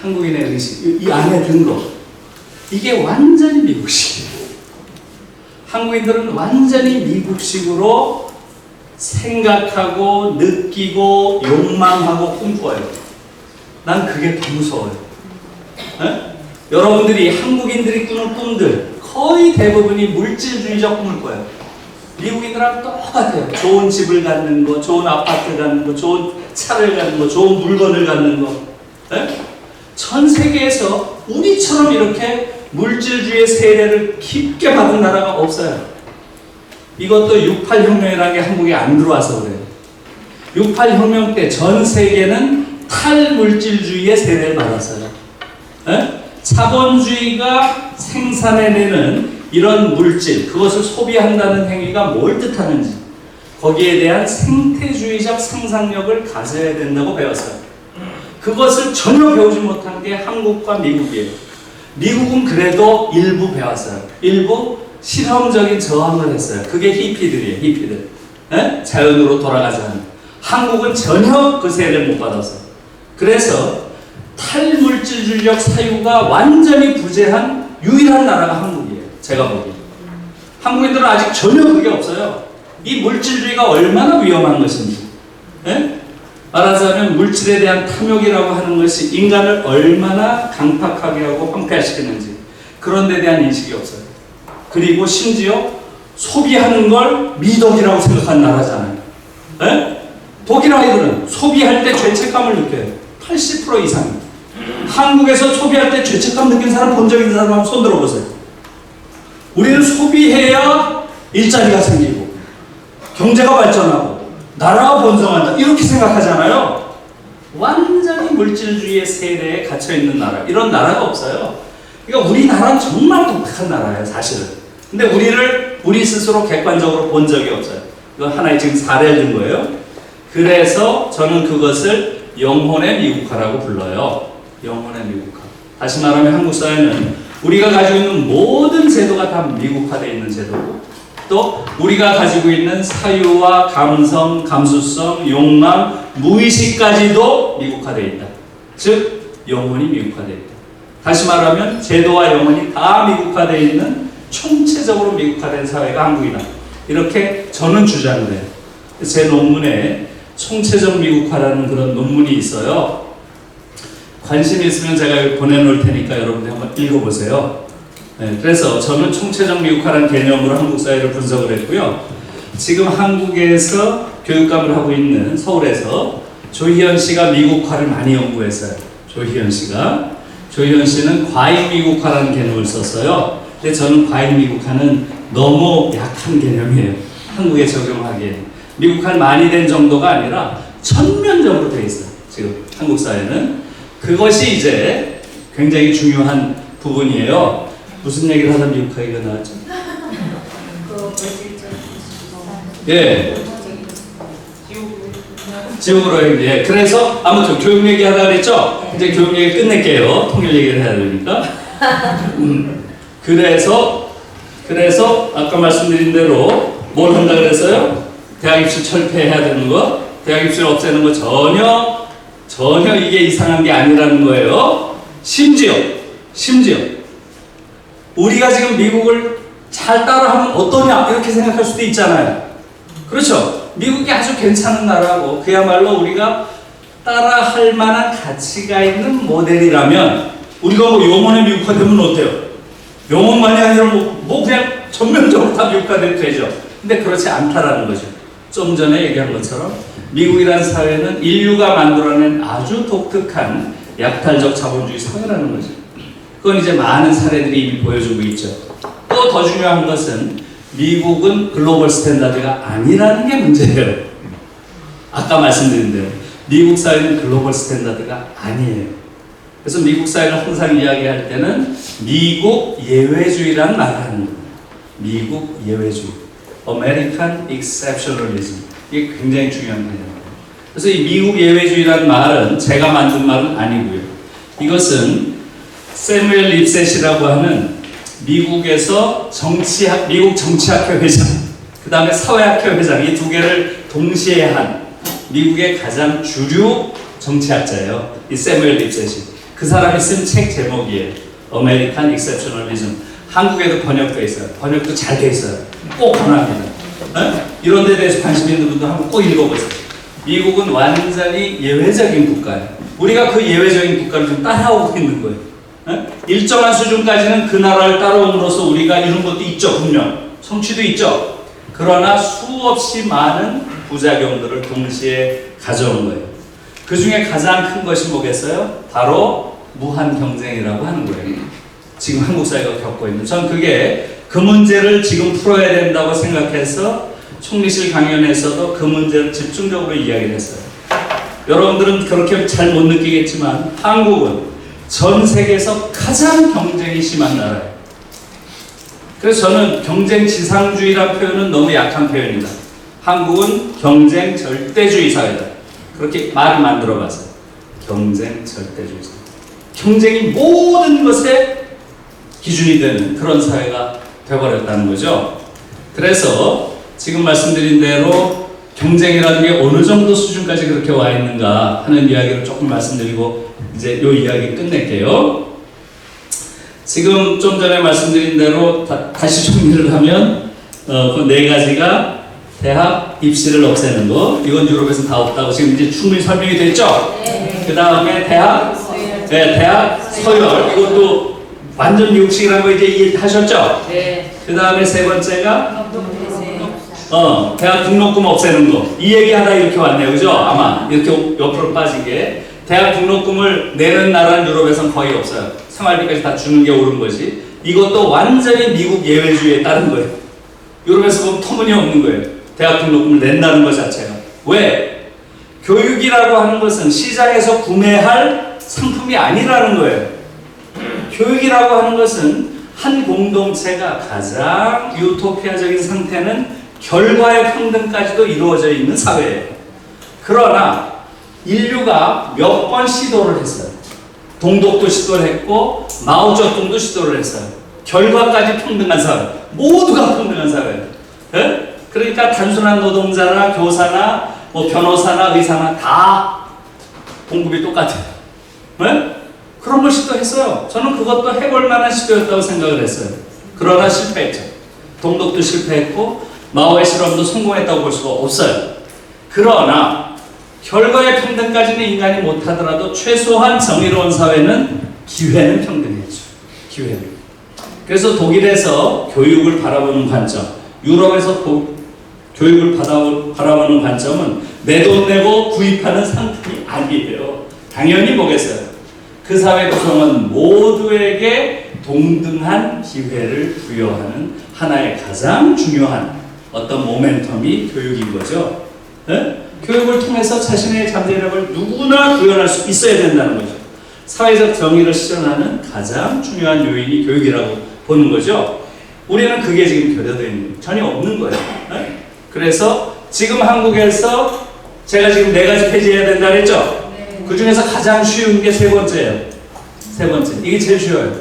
한국인의 의식, 이 안에 든 거, 이게 완전히 미국식이에요. 한국인들은 완전히 미국식으로 생각하고 느끼고 욕망하고 꿈꿔요. 난 그게 더 무서워요. 에? 여러분들이 한국인들이 꾸는 꿈들 거의 대부분이 물질주의적 꿈을 꿔요. 미국인들하고 똑같아요. 좋은 집을 갖는 거, 좋은 아파트 갖는 거, 좋은 차를 갖는 거, 좋은 물건을 갖는 거. 에? 전 세계에서 우리처럼 이렇게 물질주의의 세례를 깊게 받은 나라가 없어요. 이것도 68혁명이라는 게 한국에 안 들어와서 그래요. 68혁명 때 전 세계는 탈물질주의의 세례를 받았어요. 에? 자본주의가 생산해내는 이런 물질, 그것을 소비한다는 행위가 뭘 뜻하는지, 거기에 대한 생태주의적 상상력을 가져야 된다고 배웠어요. 그것을 전혀 배우지 못한 게 한국과 미국이에요. 미국은 그래도 일부 배웠어요. 일부 실험적인 저항을 했어요. 그게 히피들이에요. 히피들. 에? 자연으로 돌아가자 하는. 한국은 전혀 그 세례를 못 받았어요. 그래서 탈물질주의적 사유가 완전히 부재한 유일한 나라가 한국이에요. 제가 보기에. 한국인들은 아직 전혀 그게 없어요. 이 물질주의가 얼마나 위험한 것인지. 에? 말하자면 물질에 대한 탐욕이라고 하는 것이 인간을 얼마나 강팍하게 하고 황폐화시키는지 그런 데 대한 인식이 없어요. 그리고 심지어 소비하는 걸 미덕이라고 생각하는 나라잖아요. 에? 독일 아이들은 소비할 때 죄책감을 느껴요. 80% 이상이. 한국에서 소비할 때 죄책감 느낀 사람 본 적 있는 사람 한번 손 들어보세요. 우리는 소비해야 일자리가 생기고 경제가 발전하고 나라가 번성한다 이렇게 생각하잖아요. 완전히 물질주의의 세대에 갇혀있는 나라, 이런 나라가 없어요. 그러니까 우리나라는 정말 독특한 나라예요, 사실은. 근데 우리 스스로 객관적으로 본 적이 없어요. 이건 하나의 지금 사례를 든 거예요. 그래서 저는 그것을 영혼의 미국화라고 불러요. 영혼의 미국화. 다시 말하면 한국 사회는 우리가 가지고 있는 모든 제도가 다 미국화되어 있는 제도고, 또 우리가 가지고 있는 사유와 감성, 감수성, 욕망, 무의식까지도 미국화되어 있다. 즉 영혼이 미국화되어 있다. 다시 말하면 제도와 영혼이 다 미국화되어 있는 총체적으로 미국화된 사회가 한국이다. 이렇게 저는 주장을 해요. 제 논문에 총체적 미국화라는 그런 논문이 있어요. 관심 있으면 제가 보내놓을 테니까 여러분들 한번 읽어보세요. 네, 그래서 저는 총체적 미국화라는 개념으로 한국 사회를 분석을 했고요. 지금 한국에서 교육감을 하고 있는 서울에서 조희연 씨가 미국화를 많이 연구했어요. 조희연 씨는 과잉 미국화라는 개념을 썼어요. 근데 저는 과잉 미국화는 너무 약한 개념이에요. 한국에 적용하기에. 미국화는 많이 된 정도가 아니라 전면적으로 돼 있어요. 지금 한국 사회는. 그것이 이제 굉장히 중요한 부분이에요. 무슨 얘기를 하다 미국화 얘기가 나왔죠? 예. 지옥으로 예. 그래서 아무튼 교육 얘기하다 그랬죠? 이제 교육 얘기 끝낼게요. 통일 얘기를 해야 되니까. 그래서 아까 말씀드린 대로 뭘 한다 그랬어요? 대학 입시 철폐해야 되는 거, 대학 입시를 없애는 거 전혀 이게 이상한 게 아니라는 거예요. 심지어 우리가 지금 미국을 잘 따라하면 어떠냐 이렇게 생각할 수도 있잖아요. 그렇죠? 미국이 아주 괜찮은 나라고 그야말로 우리가 따라할 만한 가치가 있는 모델이라면 우리가 뭐 영혼의 미국화되면 어때요? 영혼만이 아니라 뭐 그냥 전면적으로 다 미국화되면 되죠. 근데 그렇지 않다라는 거죠. 좀 전에 얘기한 것처럼 미국이라는 사회는 인류가 만들어낸 아주 독특한 약탈적 자본주의 사회라는 거죠. 그건 이제 많은 사례들이 이미 보여주고 있죠. 또 더 중요한 것은 미국은 글로벌 스탠다드가 아니라는 게 문제예요. 아까 말씀드린 대로 미국 사회는 글로벌 스탠다드가 아니에요. 그래서 미국 사회를 항상 이야기할 때는 미국 예외주의라는 말을 하는 거예요. 미국 예외주의. American Exceptionalism. 이게 굉장히 중요한 개념이에요. 그래서 이 미국 예외주의라는 말은 제가 만든 말은 아니고요. 이것은 세무엘 립셋이라고 하는 미국에서 미국 정치학회 회장, 그 다음에 사회학회 회장, 이 두 개를 동시에 한 미국의 가장 주류 정치학자예요. 이 세무엘 립셋이. 그 사람이 쓴 책 제목이에요. American Exceptionalism. 한국에도 번역돼 있어요. 번역도 잘 돼 있어요. 꼭 권합니다. 이런 데 대해서 관심 있는 분들 한번 꼭 읽어보세요. 미국은 완전히 예외적인 국가예요. 우리가 그 예외적인 국가를 좀 따라오고 있는 거예요. 일정한 수준까지는 그 나라를 따라옴으로써 우리가 이룬 것도 있죠. 분명. 성취도 있죠. 그러나 수없이 많은 부작용들을 동시에 가져온 거예요. 그 중에 가장 큰 것이 뭐겠어요? 바로 무한 경쟁이라고 하는 거예요. 지금 한국 사회가 겪고 있는. 전 그게 그 문제를 지금 풀어야 된다고 생각해서 총리실 강연에서도 그 문제를 집중적으로 이야기를 했어요. 여러분들은 그렇게 잘 못 느끼겠지만 한국은 전 세계에서 가장 경쟁이 심한 나라예요. 그래서 저는 경쟁 지상주의라는 표현은 너무 약한 표현이다. 한국은 경쟁 절대주의 사회다. 그렇게 말을 만들어 봤어요. 경쟁 절대주의 사회. 경쟁이 모든 것에 기준이 되는 그런 사회가 되어버렸다는 거죠. 그래서 지금 말씀드린 대로 경쟁이라는 게 어느 정도 수준까지 그렇게 와 있는가 하는 이야기를 조금 말씀드리고 이제 이 이야기 끝낼게요. 지금 좀 전에 말씀드린 대로 다시 정리를 하면 그 네 가지가 대학 입시를 없애는 거, 이건 유럽에서 다 없다고 지금 이제 충분히 설명이 됐죠? 네. 그 다음에 대학 서열, 이것도 완전 미국식이라는 거 이제 이해하셨죠? 네. 그 다음에 세 번째가 대학 등록금 없애는 거. 이 얘기 하다 이렇게 왔네요. 그죠? 아마 이렇게 옆으로 빠지게. 대학 등록금을 내는 나라는 유럽에서는 거의 없어요. 생활비까지 다 주는 게 옳은 거지. 이것도 완전히 미국 예외주의에 따른 거예요. 유럽에서 보면 터무니없는 거예요. 대학 등록금을 낸다는 것 자체가. 왜? 교육이라고 하는 것은 시장에서 구매할 상품이 아니라는 거예요. 교육이라고 하는 것은 한 공동체가 가장 유토피아적인 상태는 결과의 평등까지도 이루어져 있는 사회예요. 그러나 인류가 몇 번 시도를 했어요. 동독도 시도를 했고 마오쩌둥도 시도를 했어요. 결과까지 평등한 사회. 모두가 평등한 사회예요. 네? 그러니까 단순한 노동자나 교사나 변호사나 의사나 다 봉급이 똑같아요. 네? 그런 걸 시도했어요. 저는 그것도 해볼 만한 시도였다고 생각을 했어요. 그러나 실패했죠. 동독도 실패했고 마오의 실험도 성공했다고 볼 수가 없어요. 그러나 결과의 평등까지는 인간이 못하더라도 최소한 정의로운 사회는 기회는 평등했죠. 기회는. 그래서 독일에서 교육을 바라보는 관점, 유럽에서 교육을 바라보는 관점은 내 돈 내고 구입하는 상품이 아니에요. 당연히 뭐겠어요? 그 사회 구성은 모두에게 동등한 기회를 부여하는 하나의 가장 중요한 어떤 모멘텀이 교육인 거죠. 네? 교육을 통해서 자신의 잠재력을 누구나 구현할 수 있어야 된다는 거죠. 사회적 정의를 실현하는 가장 중요한 요인이 교육이라고 보는 거죠. 우리는 그게 지금 결여되어 있는 거예요. 전혀 없는 거예요. 네? 그래서 지금 한국에서 제가 지금 4가지 폐지해야 된다 그랬죠? 네. 그 중에서 가장 쉬운 게 세 번째예요. 세 번째. 이게 제일 쉬워요.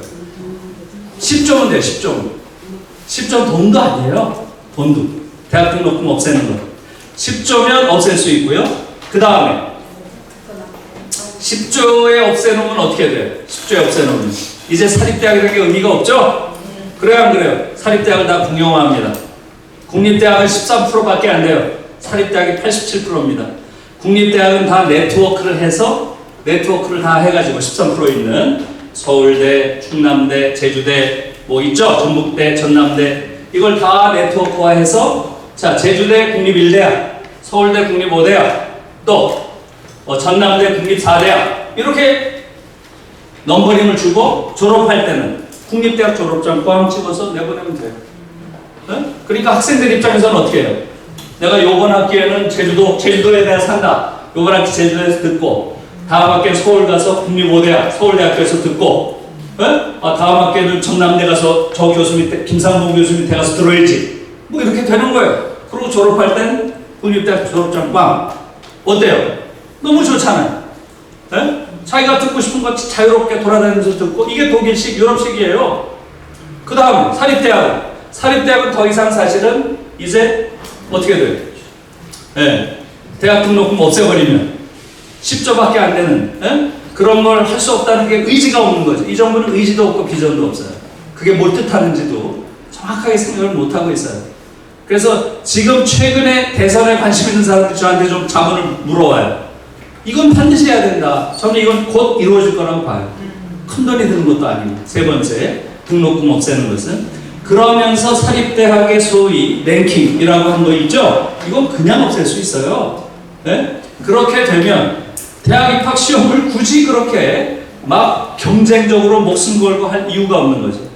10조면 돼요. 10조. 10조 돈도 아니에요. 돈도. 대학 등록금 없애는 거. 10조면 없앨 수 있고요. 그 다음에 10조에 없애놓으면 어떻게 돼요? 10조에 없애놓으면 이제 사립대학이라는 게 의미가 없죠? 그래요 안 그래요? 사립대학을 다 국영화합니다. 국립대학은 13%밖에 안 돼요. 사립대학이 87%입니다. 국립대학은 다 네트워크를 해서 네트워크를 다 해가지고 13% 있는 서울대, 충남대, 제주대 뭐 있죠? 전북대, 전남대 이걸 다 네트워크화해서 자, 제주대 국립1대학, 서울대 국립5대학, 또 전남대 국립4대학 이렇게 넘버링을 주고 졸업할 때는 국립대학 졸업장 꽝 찍어서 내보내면 돼요. 네? 그러니까 학생들 입장에서는 어떻게 해요? 내가 요번 학기에는 제주도에 대해 산다. 요번 학기 제주도에서 듣고 다음 학기엔 서울 가서 국립5대학, 서울대학교에서 듣고 네? 다음 학기에는 전남대 가서 저 교수 밑에 김상봉 교수 밑에 가서 들어야지. 뭐 이렇게 되는 거예요. 그리고 졸업할 땐 국립대학 졸업장 빵. 어때요? 너무 좋잖아요. 예? 자기가 듣고 싶은 거 자유롭게 돌아다니면서 듣고, 이게 독일식, 유럽식이에요. 그 다음에 사립대학은 더 이상 사실은 이제 어떻게 돼요? 예. 대학 등록금 없애버리면 10조밖에 안 되는, 예? 그런 걸 할 수 없다는 게 의지가 없는 거죠. 이 정부는 의지도 없고 비전도 없어요. 그게 뭘 뜻하는지도 정확하게 생각을 못하고 있어요. 그래서 지금 최근에 대선에 관심 있는 사람들이 저한테 좀 자문을 물어와요. 이건 반드시 해야 된다. 저는 이건 곧 이루어질 거라고 봐요. 큰 돈이 드는 것도 아니고. 세 번째, 등록금 없애는 것은. 그러면서 사립대학의 소위 랭킹이라고 한 거 있죠? 이건 그냥 없앨 수 있어요. 네? 그렇게 되면 대학 입학 시험을 굳이 그렇게 막 경쟁적으로 목숨 걸고 할 이유가 없는 거죠.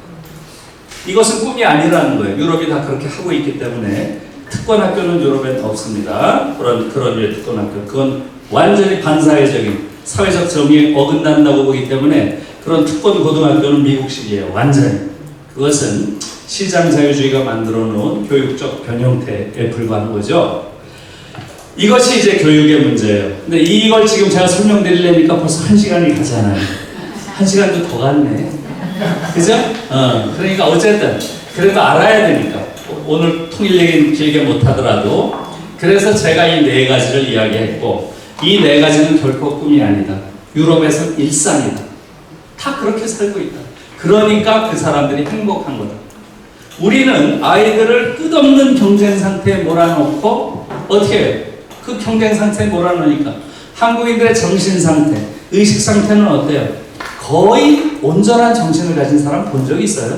이것은 꿈이 아니라는 거예요. 유럽이 다 그렇게 하고 있기 때문에. 특권 학교는 유럽엔 없습니다. 그런 류의 특권 학교. 그건 완전히 반사회적인 사회적 정의에 어긋난다고 보기 때문에 그런 특권 고등학교는 미국식이에요. 완전히. 그것은 시장 자유주의가 만들어 놓은 교육적 변형태에 불과한 거죠. 이것이 이제 교육의 문제예요. 근데 이걸 지금 제가 설명드리려니까 벌써 1시간이 가잖아요. 1시간도 더 갔네. 그죠? 그러니까 어쨌든 그래도 알아야 되니까 오늘 통일 얘기는 길게 못하더라도 그래서 제가 이 네 가지를 이야기했고 이 네 가지는 결코 꿈이 아니다. 유럽에서는 일상이다. 다 그렇게 살고 있다. 그러니까 그 사람들이 행복한 거다. 우리는 아이들을 끝없는 경쟁 상태에 몰아넣고 어떻게 해요? 그 경쟁 상태에 몰아넣으니까 한국인들의 정신 상태, 의식 상태는 어때요? 거의 온전한 정신을 가진 사람 본 적 있어요?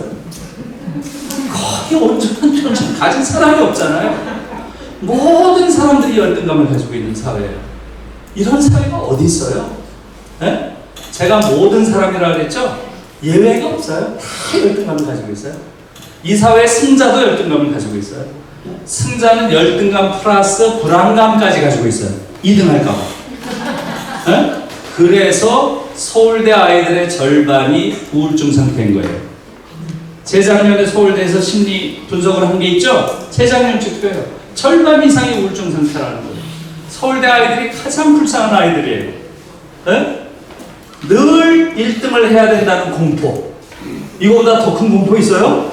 거의 온전한 정신 가진 사람이 없잖아요. 모든 사람들이 열등감을 가지고 있는 사회예요. 이런 사회가 어디 있어요? 네? 제가 모든 사람이라고 그랬죠? 예외가 없어요. 다 열등감을 가지고 있어요. 이 사회의 승자도 열등감을 가지고 있어요. 승자는 열등감 플러스 불안감까지 가지고 있어요. 2등 할까봐. 네? 그래서 서울대 아이들의 절반이 우울증 상태인 거예요. 재작년에 서울대에서 심리 분석을 한 게 있죠? 재작년 측도예요. 절반 이상이 우울증 상태라는 거예요. 서울대 아이들이 가장 불쌍한 아이들이에요. 네? 늘 1등을 해야 된다는 공포. 이거보다 더 큰 공포 있어요?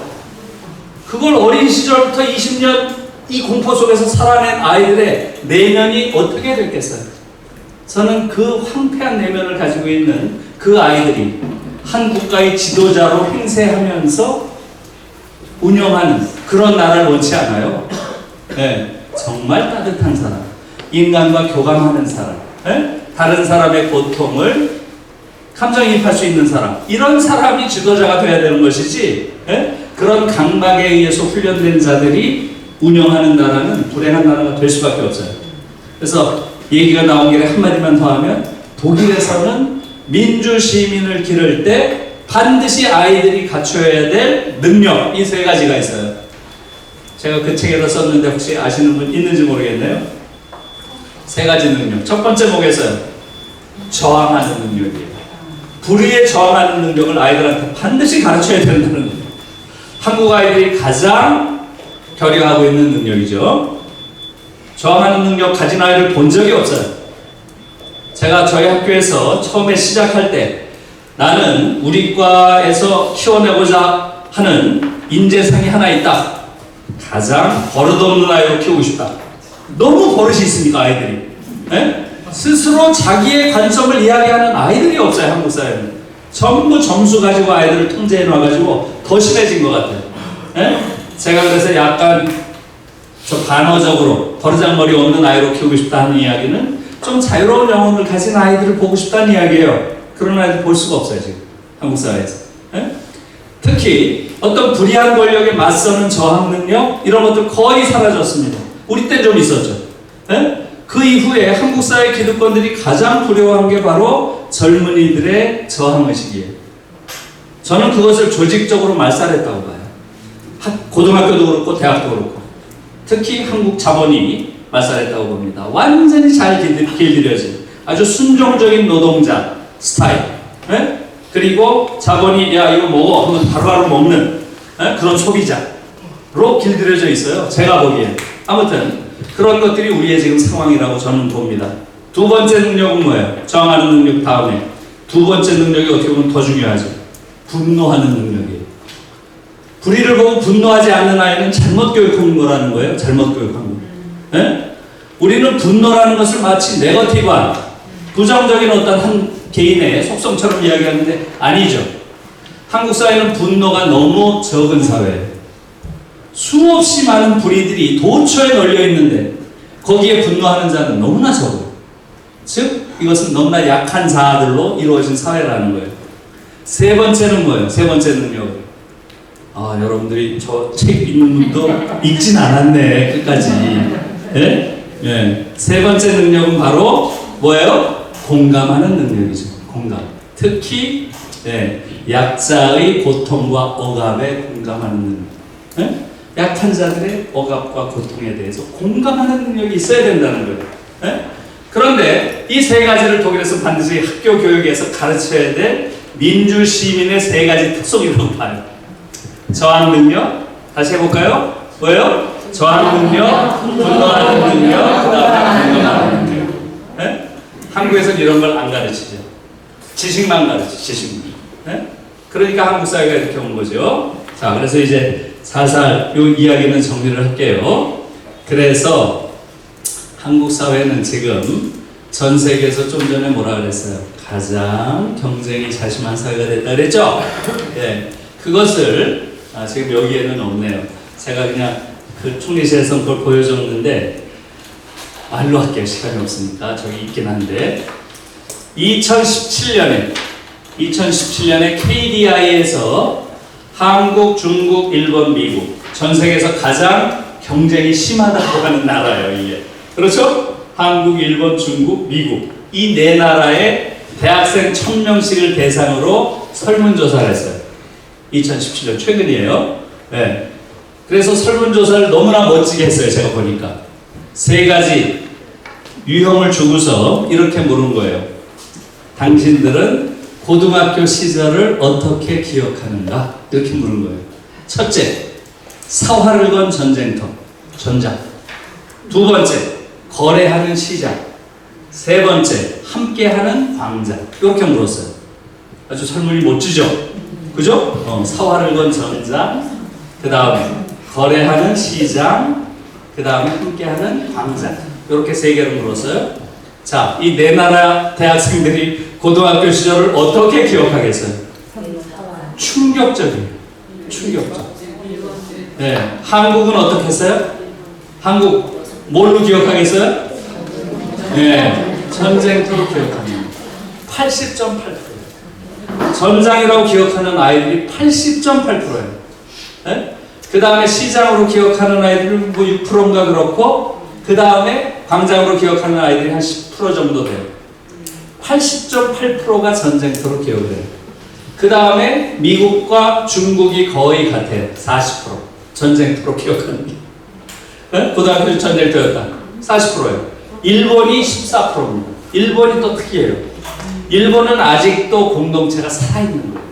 그걸 어린 시절부터 20년 이 공포 속에서 살아낸 아이들의 내면이 어떻게 됐겠어요? 저는 그 황폐한 내면을 가지고 있는 그 아이들이 한 국가의 지도자로 행세하면서 운영하는 그런 나라를 원치 않아요. 네, 정말 따뜻한 사람, 인간과 교감하는 사람, 네? 다른 사람의 고통을 감정이입할 수 있는 사람, 이런 사람이 지도자가 돼야 되는 것이지, 네? 그런 강박에 의해서 훈련된 자들이 운영하는 나라는 불행한 나라가 될 수밖에 없어요. 그래서 얘기가 나온 길에 한마디만 더 하면 독일에서는 민주시민을 기를 때 반드시 아이들이 갖춰야 될 능력, 이 세 가지가 있어요. 제가 그 책에도 썼는데 혹시 아시는 분 있는지 모르겠네요. 세 가지 능력. 첫 번째 뭐겠어요? 저항하는 능력이에요. 불의에 저항하는 능력을 아이들한테 반드시 가르쳐야 된다는 거예요. 한국 아이들이 가장 결여하고 있는 능력이죠. 저항하는 능력 가진 아이를 본 적이 없어요. 제가 저희 학교에서 처음에 시작할 때 나는 우리 과에서 키워내고자 하는 인재상이 하나 있다. 가장 버릇없는 아이로 키우고 싶다. 너무 버릇이 있으니까 아이들이. 네? 스스로 자기의 관점을 이야기하는 아이들이 없어요. 한국 사회는. 전부 점수 가지고 아이들을 통제해 놔가지고 더 심해진 것 같아요. 네? 제가 그래서 약간 저 반어적으로 버르장머리 없는 아이로 키우고 싶다 하는 이야기는 좀 자유로운 영혼을 가진 아이들을 보고 싶다는 이야기예요. 그런 아이들 볼 수가 없어요 지금 한국 사회에서. 네? 특히 어떤 불의한 권력에 맞서는 저항 능력 이런 것들 거의 사라졌습니다. 우리 때 좀 있었죠. 네? 그 이후에 한국 사회 기득권들이 가장 두려워한 게 바로 젊은이들의 저항의식이에요. 저는 그것을 조직적으로 말살했다고 봐요. 고등학교도 그렇고 대학도 그렇고 특히 한국 자본이 말살했다고 봅니다. 완전히 잘 길들여진 아주 순종적인 노동자 스타일. 네? 그리고 자본이 야 이거 먹어 하면 바로바로 먹는 그런 소비자로 길들여져 있어요. 제가 보기엔. 아무튼 그런 것들이 우리의 지금 상황이라고 저는 봅니다. 두 번째 능력은 뭐예요? 저항하는 능력 다음에 두 번째 능력이 어떻게 보면 더 중요하죠. 분노하는 능력이에요. 불의를 보고 분노하지 않는 아이는 잘못 교육한 거라는 거예요. 잘못 교육한 거. 예? 우리는 분노라는 것을 마치 네거티브한 부정적인 어떤 한 개인의 속성처럼 이야기하는데 아니죠. 한국 사회는 분노가 너무 적은 사회예요. 수없이 많은 불의들이 도처에 널려 있는데 거기에 분노하는 자는 너무나 적어요. 즉 이것은 너무나 약한 자아들로 이루어진 사회라는 거예요. 세 번째는 뭐예요? 세 번째 능력은 여러분들이 저 책 읽는 분도 읽진 않았네 끝까지. 예? 예. 세 번째 능력은 바로 뭐예요? 공감하는 능력이죠. 공감. 특히 약자의 고통과 억압에 공감하는 능력. 예? 약한 자들의 억압과 고통에 대해서 공감하는 능력이 있어야 된다는 거예요. 예? 그런데 이 세 가지를 독일에서 반드시 학교 교육에서 가르쳐야 될 민주 시민의 세 가지 특성이라고 봐요. 저항 능력, 다시 해볼까요? 뭐예요? 저항 능력, 분노하는 능력, 그다음에 공감하는 능력. 예? 한국에서는 이런 걸 안 가르치죠. 지식만 가르치죠. 지식만. 예? 그러니까 한국 사회가 이렇게 온 거죠. 자, 그래서 이제 살살 이 이야기는 정리를 할게요. 그래서 한국 사회는 지금 전 세계에서 좀 전에 뭐라 그랬어요? 가장 경쟁이 자심한 사회가 됐다 그랬죠? 예, 그것을 지금 여기에는 없네요. 제가 그냥 그 총리실에서 그걸 보여줬는데 말로 할게요. 시간이 없으니까 저기 있긴 한데 2017년에 KDI에서 한국, 중국, 일본, 미국 전 세계에서 가장 경쟁이 심하다고 하는 나라예요. 이게 그렇죠? 한국, 일본, 중국, 미국 이 네 나라의 대학생 1000명씩을 대상으로 설문조사를 했어요. 2017년 최근이에요. 네. 그래서 설문조사를 너무나 멋지게 했어요. 제가 보니까 세 가지 유형을 주고서 이렇게 물은 거예요. 당신들은 고등학교 시절을 어떻게 기억하는가? 이렇게 물은 거예요. 첫째, 사활을 건 전쟁터, 전장. 두 번째, 거래하는 시장. 세 번째, 함께하는 광장. 이렇게 물었어요. 아주 설문이 멋지죠? 그죠? 사활을 건 전장, 그 다음에 거래하는 시장, 그 다음에 함께하는 광장. 이렇게 세 개를 물었어요. 자, 이 네 나라 대학생들이 고등학교 시절을 어떻게 기억하겠어요? 충격적이에요. 충격적. 네, 한국은 어떻게 했어요? 한국 뭘로 기억하겠어요? 네, 전쟁터로 기억합니다. 80.8%. 전장이라고 기억하는 아이들이 80.8%예요. 네? 그 다음에 시장으로 기억하는 아이들은 뭐 6%인가 그렇고, 그 다음에 광장으로 기억하는 아이들이 한 10% 정도 돼요. 80.8%가 전쟁터로 기억을 해요. 그 다음에 미국과 중국이 거의 같아요. 40% 전쟁터로 기억하는 게. 네? 고등학교 전쟁터였다. 40%예요. 일본이 14%입니다. 일본이 또 특이해요. 일본은 아직도 공동체가 살아있는 거예요.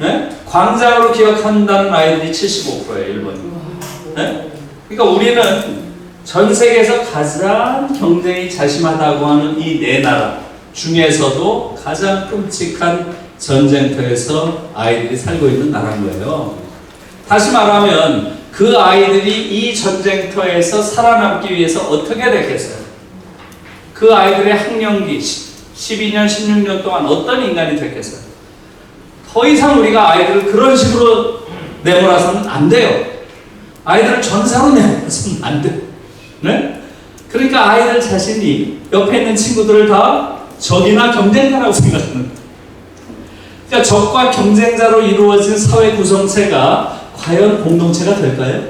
네? 광장으로 기억한다는 아이들이 75%예요. 일본이. 네? 그러니까 우리는 전 세계에서 가장 경쟁이 자심하다고 하는 이 네 나라 중에서도 가장 끔찍한 전쟁터에서 아이들이 살고 있는 나라인 거예요. 다시 말하면 그 아이들이 이 전쟁터에서 살아남기 위해서 어떻게 됐겠어요? 그 아이들의 학령기 12년, 16년 동안 어떤 인간이 됐겠어요? 더 이상 우리가 아이들을 그런 식으로 내몰아서는 안 돼요. 아이들을 전사로 내몰아서는 안 돼요. 네? 그러니까 아이들 자신이 옆에 있는 친구들을 다 적이나 경쟁자라고 생각하는 거예요. 그러니까 적과 경쟁자로 이루어진 사회 구성체가 과연 공동체가 될까요?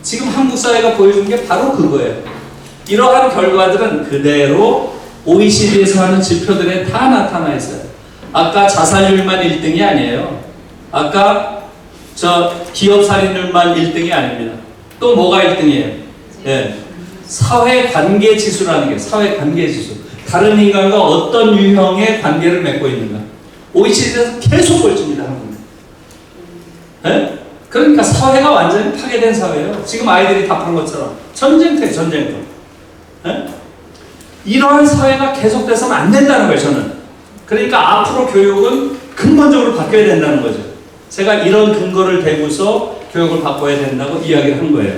지금 한국 사회가 보여준 게 바로 그거예요. 이러한 결과들은 그대로 OECD에서 하는 지표들에 다 나타나 있어요. 아까 자살률만 1등이 아니에요. 아까 저 기업 살인율만 1등이 아닙니다. 또 뭐가 1등이에요? 네. 사회관계 지수라는 게 사회관계 지수. 다른 인간과 어떤 유형의 관계를 맺고 있는가. OECD에서 계속 보여줍니다. 네? 그러니까 사회가 완전히 파괴된 사회예요. 지금 아이들이 답한 것처럼 전쟁터예요, 전쟁터. 예? 이러한 사회가 계속돼서는 안 된다는 거예요, 저는. 그러니까 앞으로 교육은 근본적으로 바뀌어야 된다는 거죠. 제가 이런 근거를 대고서 교육을 바꿔야 된다고 이야기를 한 거예요.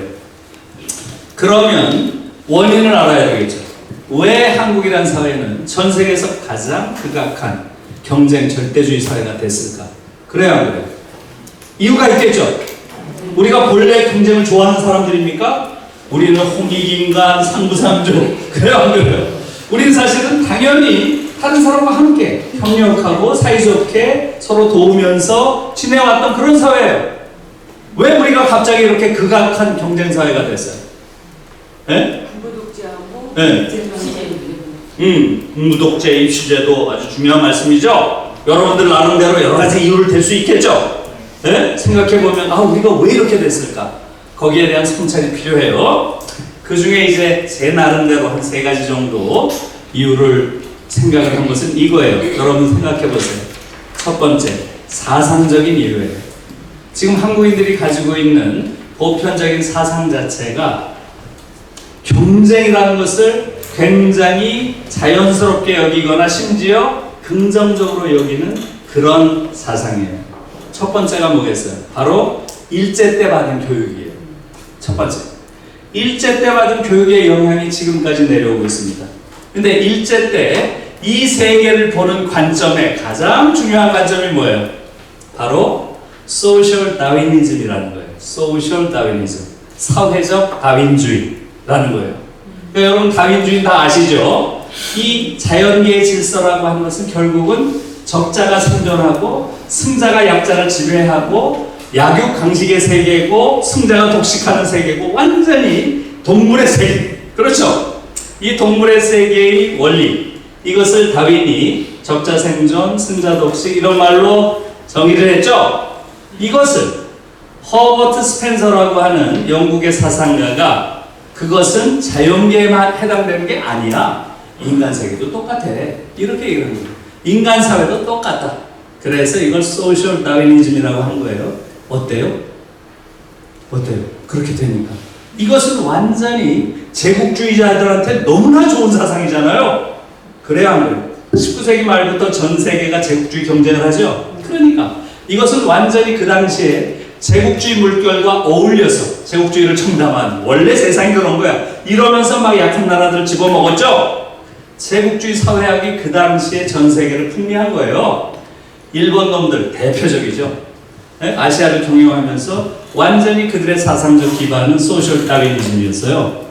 그러면 원인을 알아야 되겠죠. 왜 한국이라는 사회는 전 세계에서 가장 극악한 경쟁 절대주의 사회가 됐을까? 그래야 안 그래요? 이유가 있겠죠. 우리가 본래 경쟁을 좋아하는 사람들입니까? 우리는 홍익인간 상부상조. 그래야 안 그래요? 우리는 사실은 당연히 다른 사람과 함께 협력하고 사이좋게 서로 도우면서 지내왔던 그런 사회예요. 왜 우리가 갑자기 이렇게 극악한 경쟁 사회가 됐어요? 네? 무독재하고 네. 무독재 입시제도 아주 중요한 말씀이죠. 여러분들 나름대로 여러 가지 이유를 댈 수 있겠죠. 네? 생각해보면 우리가 왜 이렇게 됐을까? 거기에 대한 성찰이 필요해요. 그 중에 이제 제 나름대로 한 3가지 정도 이유를 생각을 한 것은 이거예요. 여러분 생각해보세요. 첫 번째, 사상적인 이유예요. 지금 한국인들이 가지고 있는 보편적인 사상 자체가 경쟁이라는 것을 굉장히 자연스럽게 여기거나 심지어 긍정적으로 여기는 그런 사상이에요. 첫 번째가 뭐겠어요? 바로 일제 때 받은 교육이에요. 첫 번째. 일제 때 받은 교육의 영향이 지금까지 내려오고 있습니다. 근데 일제 때 이 세계를 보는 관점의 가장 중요한 관점이 뭐예요? 바로 소셜 다윈이즘이라는 거예요. 소셜 다윈이즘. 사회적 다윈주의라는 거예요. 그러니까 여러분 다윈주의 다 아시죠? 이 자연계의 질서라고 하는 것은 결국은 적자가 생존하고 승자가 약자를 지배하고 약육 강식의 세계고 승자가 독식하는 세계고 완전히 동물의 세계. 그렇죠? 이 동물의 세계의 원리 이것을 다윈이 적자 생존, 승자 독식 이런 말로 정의를 했죠. 이것을 허버트 스펜서라고 하는 영국의 사상가가 그것은 자연계에만 해당되는 게 아니야. 인간 세계도 똑같아. 이렇게 얘기하는 거예요. 인간 사회도 똑같다. 그래서 이걸 소셜 다윈이즘이라고 한 거예요. 어때요? 어때요? 그렇게 되니까. 이것은 완전히 제국주의자들한테 너무나 좋은 사상이잖아요. 그래야 안 그래요? 19세기 말부터 전 세계가 제국주의 경쟁을 하죠. 그러니까 이것은 완전히 그 당시에 제국주의 물결과 어울려서 제국주의를 청담한 원래 세상이 그런 거야. 이러면서 막 약한 나라들 집어먹었죠. 제국주의 사회학이 그 당시에 전 세계를 풍미한 거예요. 일본 놈들 대표적이죠. 네? 아시아를 경영하면서 완전히 그들의 사상적 기반은 소셜 다윈이즘이었어요.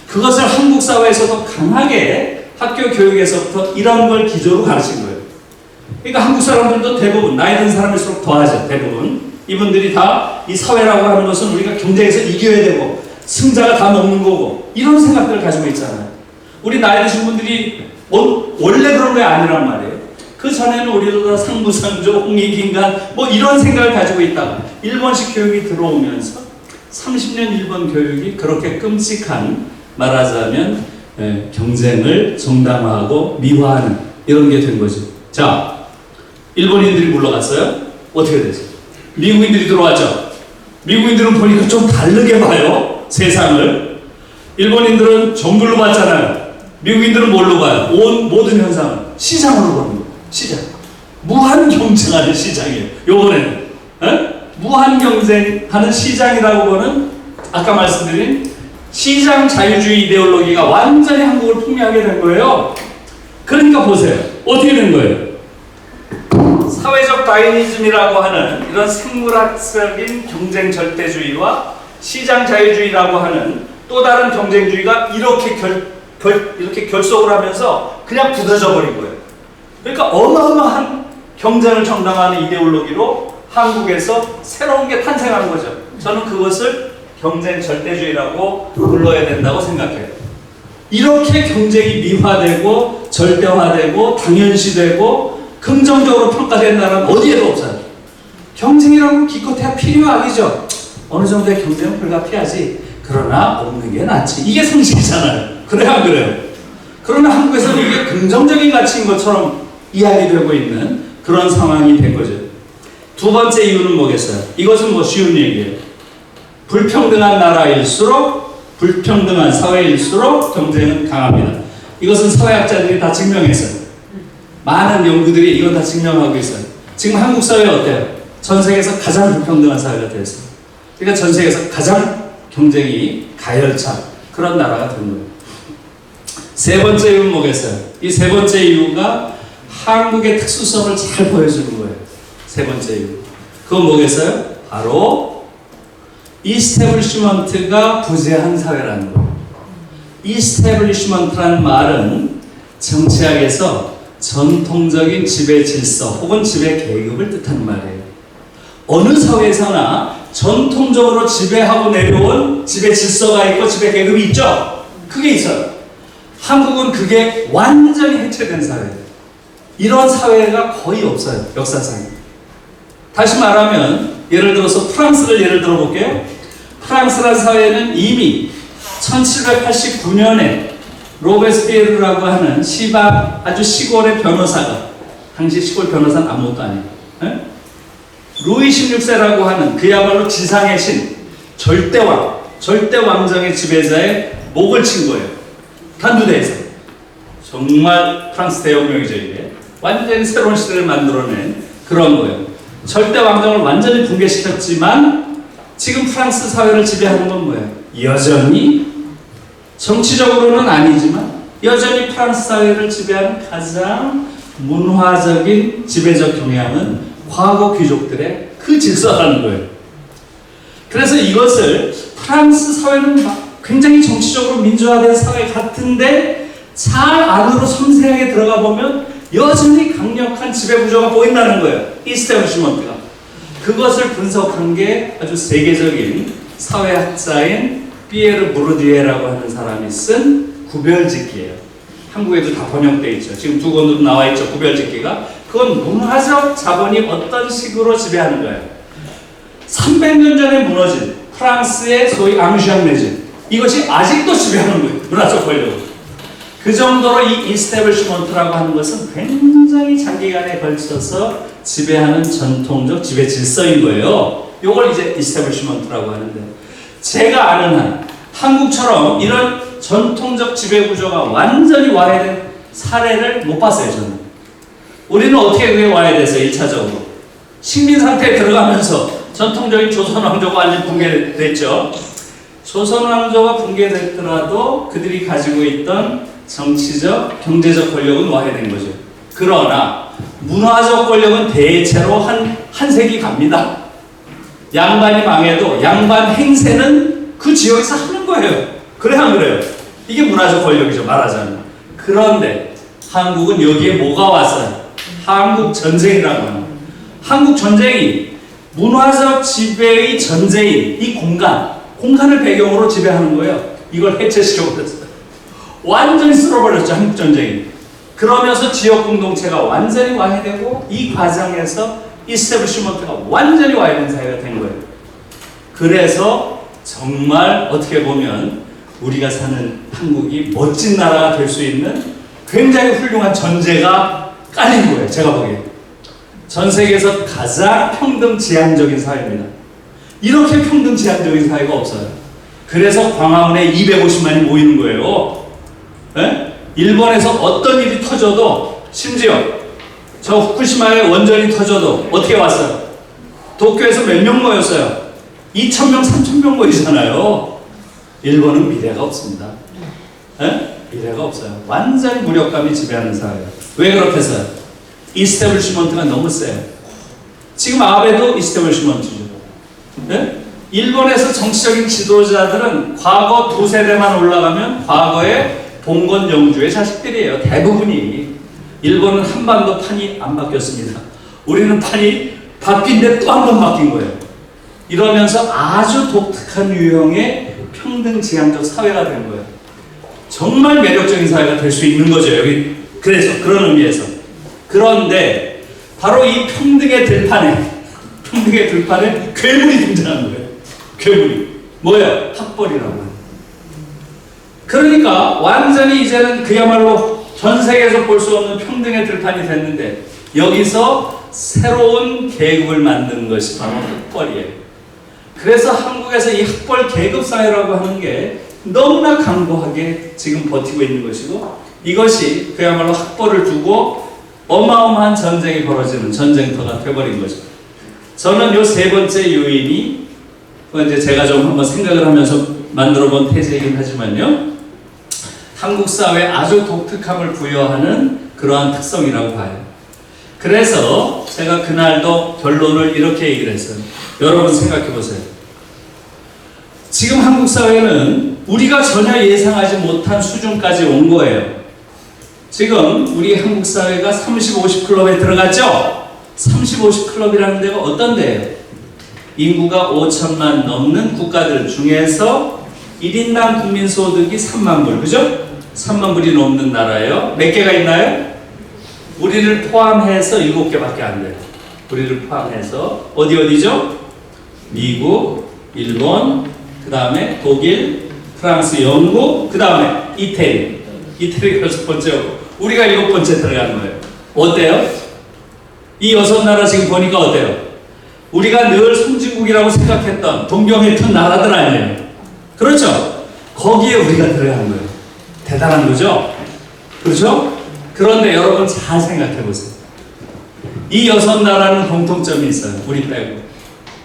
그것을 한국 사회에서도 강하게 학교 교육에서부터 이런 걸 기조로 가르친 거예요. 그러니까 한국 사람들도 대부분 나이 든 사람일수록 더하죠. 대부분 이분들이 다 이 사회라고 하는 것은 우리가 경쟁에서 이겨야 되고 승자가 다 먹는 거고 이런 생각들을 가지고 있잖아요. 우리 나이 드신 분들이 원래 그런 게 아니란 말이에요. 그 전에는 우리도 다 상부상조, 홍익인간 뭐 이런 생각을 가지고 있다가 일본식 교육이 들어오면서 30년 일본 교육이 그렇게 끔찍한 말하자면 경쟁을 정당화하고 미화하는 이런 게 된 거죠. 자, 일본인들이 물러갔어요? 어떻게 되죠? 미국인들이 들어왔죠? 미국인들은 보니까 좀 다르게 봐요. 세상을. 일본인들은 정글로 봤잖아요. 미국인들은 뭘로 봐요? 모든 현상을 시장으로 보는 거예요. 시장. 무한 경쟁하는 시장이에요. 요번에는. 무한 경쟁하는 시장이라고 보는 아까 말씀드린 시장 자유주의 이데올로기가 완전히 한국을 풍미하게 된 거예요. 그러니까 보세요. 어떻게 된 거예요? 사회적 다윈이즘이라고 하는 이런 생물학적인 경쟁 절대주의와 시장 자유주의라고 하는 또 다른 경쟁주의가 이렇게 이렇게 결속을 하면서 그냥 굳어져 버린 거예요. 그러니까 어마어마한 경쟁을 정당화하는 이데올로기로 한국에서 새로운 게 탄생한 거죠. 저는 그것을 경쟁 절대주의라고 불러야 된다고 생각해요. 이렇게 경쟁이 미화되고 절대화되고 당연시되고 긍정적으로 평가된 나라는 어디에도 없어요. 경쟁이라고 기껏해야 필요하기죠. 어느 정도의 경쟁은 불가피하지. 그러나 없는 게 낫지. 이게 상식이잖아요. 그래요, 안 그래요? 그러나 한국에서는 이게 긍정적인 가치인 것처럼 이야기되고 있는 그런 상황이 된 거죠. 두 번째 이유는 뭐겠어요? 이것은 뭐 쉬운 얘기예요. 불평등한 나라일수록, 불평등한 사회일수록 경쟁은 강합니다. 이것은 사회학자들이 다 증명했어요. 많은 연구들이 이건 다 증명하고 있어요. 지금 한국 사회 어때요? 전 세계에서 가장 불평등한 사회가 되었어요. 그러니까 전 세계에서 가장 경쟁이 가열찬 그런 나라가 된 거예요. 세 번째 이유는 뭐겠어요? 이 세 번째 이유가 한국의 특수성을 잘 보여주는 거예요. 세 번째 이유. 그건 뭐겠어요? 바로 이스태블리시먼트가 부재한 사회라는 거예요. 이스태블리시먼트라는 말은 정치학에서 전통적인 지배 질서 혹은 지배 계급을 뜻하는 말이에요. 어느 사회에서나 전통적으로 지배하고 내려온 지배 질서가 있고 지배 계급이 있죠? 그게 있어요. 한국은 그게 완전히 해체된 사회예요. 이런 사회가 거의 없어요. 역사상에. 다시 말하면 예를 들어서 프랑스를 예를 들어 볼게요. 프랑스라는 사회는 이미 1789년에 로베스피에르라고 하는 아주 시골의 변호사가, 당시 시골 변호사는 아무것도 아니에요. 에? 루이 16세라고 하는 그야말로 지상의 신, 절대왕, 절대왕정의 지배자의 목을 친 거예요. 단두대에서. 정말 프랑스 대혁명이죠, 이게. 완전히 새로운 시대를 만들어낸 그런 거예요. 절대왕정을 완전히 붕괴시켰지만 지금 프랑스 사회를 지배하는 건 뭐예요? 여전히 정치적으로는 아니지만 여전히 프랑스 사회를 지배하는 가장 문화적인 지배적 경향은 과거 귀족들의 그 질서라는 거예요. 그래서 이것을 프랑스 사회는 굉장히 정치적으로 민주화된 사회 같은데 잘 안으로 섬세하게 들어가 보면 여전히 강력한 지배 구조가 보인다는 거예요. 이스태블리시먼트가. 그것을 분석한 게 아주 세계적인 사회학자인 피에르 부르디에라고 하는 사람이 쓴 구별짓기예요. 한국에도 다 번역되어 있죠. 지금 두 권으로 나와 있죠. 구별짓기가. 그건 문화적 자본이 어떤 식으로 지배하는 거예요. 300년 전에 무너진 프랑스의 소위 앙슈앙내즈, 이것이 아직도 지배하는 거예요. 문화적 권력을. 그 정도로 이 이스태블리시먼트라고 하는 것은 굉장히 장기간에 걸쳐서 지배하는 전통적 지배 질서인 거예요. 이걸 이제 이스태블리시먼트라고 하는데, 제가 아는 한 한국처럼 이런 전통적 지배 구조가 완전히 와해된 사례를 못 봤어요, 저는. 우리는 어떻게 그게 와해됐어요, 1차적으로. 식민 상태에 들어가면서 전통적인 조선 왕조가 완전히 붕괴됐죠. 조선 왕조가 붕괴됐더라도 그들이 가지고 있던 정치적, 경제적 권력은 와해된 거죠. 그러나 문화적 권력은 대체로 한 세기 갑니다. 양반이 망해도 양반 행세는 그 지역에서 하는 거예요. 그래 안 그래요? 이게 문화적 권력이죠, 말하자면. 그런데 한국은 여기에 뭐가 왔어요? 한국 전쟁이라고 하는 거예요. 한국 전쟁이 문화적 지배의 전쟁인 이 공간을 배경으로 지배하는 거예요. 이걸 해체시켜버렸어요. 완전히 쓸어버렸죠, 한국 전쟁이. 그러면서 지역 공동체가 완전히 와해되고 이 과정에서 이스태블리시먼트가 완전히 와해된 사회가 된 거예요. 그래서 정말 어떻게 보면 우리가 사는 한국이 멋진 나라가 될 수 있는 굉장히 훌륭한 전제가 깔린 거예요, 제가 보기에. 전 세계에서 가장 평등지향적인 사회입니다. 이렇게 평등지향적인 사회가 없어요. 그래서 광화문에 250만이 모이는 거예요. 네? 일본에서 어떤 일이 터져도, 심지어 저 후쿠시마에 원전이 터져도 어떻게 왔어요? 도쿄에서 몇 명 모였어요? 2,000명, 3,000명 모이잖아요. 일본은 미래가 없습니다. 네? 미래가 없어요. 완전히 무력감이 지배하는 사회예요. 왜 그렇겠어요? 이스태블리시먼트가 너무 세요. 지금 아베도 이스태블리시먼트죠. 네? 일본에서 정치적인 지도자들은 과거 두 세대만 올라가면 과거에 봉건 영주의 자식들이에요. 대부분이. 일본은 한반도 판이 안 바뀌었습니다. 우리는 판이 바뀐데 또 한 번 바뀐 거예요. 이러면서 아주 독특한 유형의 평등지향적 사회가 된 거예요. 정말 매력적인 사회가 될 수 있는 거죠, 여기. 그래서 그런 의미에서. 그런데 바로 이 평등의 들판에 괴물이 등장한 거예요. 괴물이. 뭐예요? 학벌이라고 해요. 그러니까 완전히 이제는 그야말로 전 세계에서 볼 수 없는 평등의 들판이 됐는데, 여기서 새로운 계급을 만드는 것이 바로 학벌이에요. 그래서 한국에서 이 학벌 계급 사회라고 하는 게 너무나 강고하게 지금 버티고 있는 것이고, 이것이 그야말로 학벌을 두고 어마어마한 전쟁이 벌어지는 전쟁터가 되어버린 거죠. 저는 요 세 번째 요인이, 이제 제가 좀 한번 생각을 하면서 만들어 본 테제이긴 하지만요, 한국 사회에 아주 독특함을 부여하는 그러한 특성이라고 봐요. 그래서 제가 그날도 결론을 이렇게 얘기를 했어요. 여러분 생각해 보세요. 지금 한국 사회는 우리가 전혀 예상하지 못한 수준까지 온 거예요. 지금 우리 한국 사회가 30, 50 클럽에 들어갔죠? 30, 50 클럽이라는 데가 어떤 데예요? 인구가 5천만 넘는 국가들 중에서 1인당 국민소득이 3만 불, 그죠? 3만 불이 넘는 나라예요. 몇 개가 있나요? 우리를 포함해서 7개밖에 안 돼요. 우리를 포함해서 어디죠? 미국, 일본, 그 다음에 독일, 프랑스, 영국, 그 다음에 이태리. 이태리가 6번째고 우리가 7번째 들어가는 거예요. 어때요? 이 6나라 지금 보니까 어때요? 우리가 늘 선진국이라고 생각했던 동경했던 나라들 아니에요. 그렇죠? 거기에 우리가 들어간 거예요. 대단한 거죠? 그렇죠? 그런데 여러분 잘 생각해 보세요. 이 6나라는 공통점이 있어요. 우리 빼고.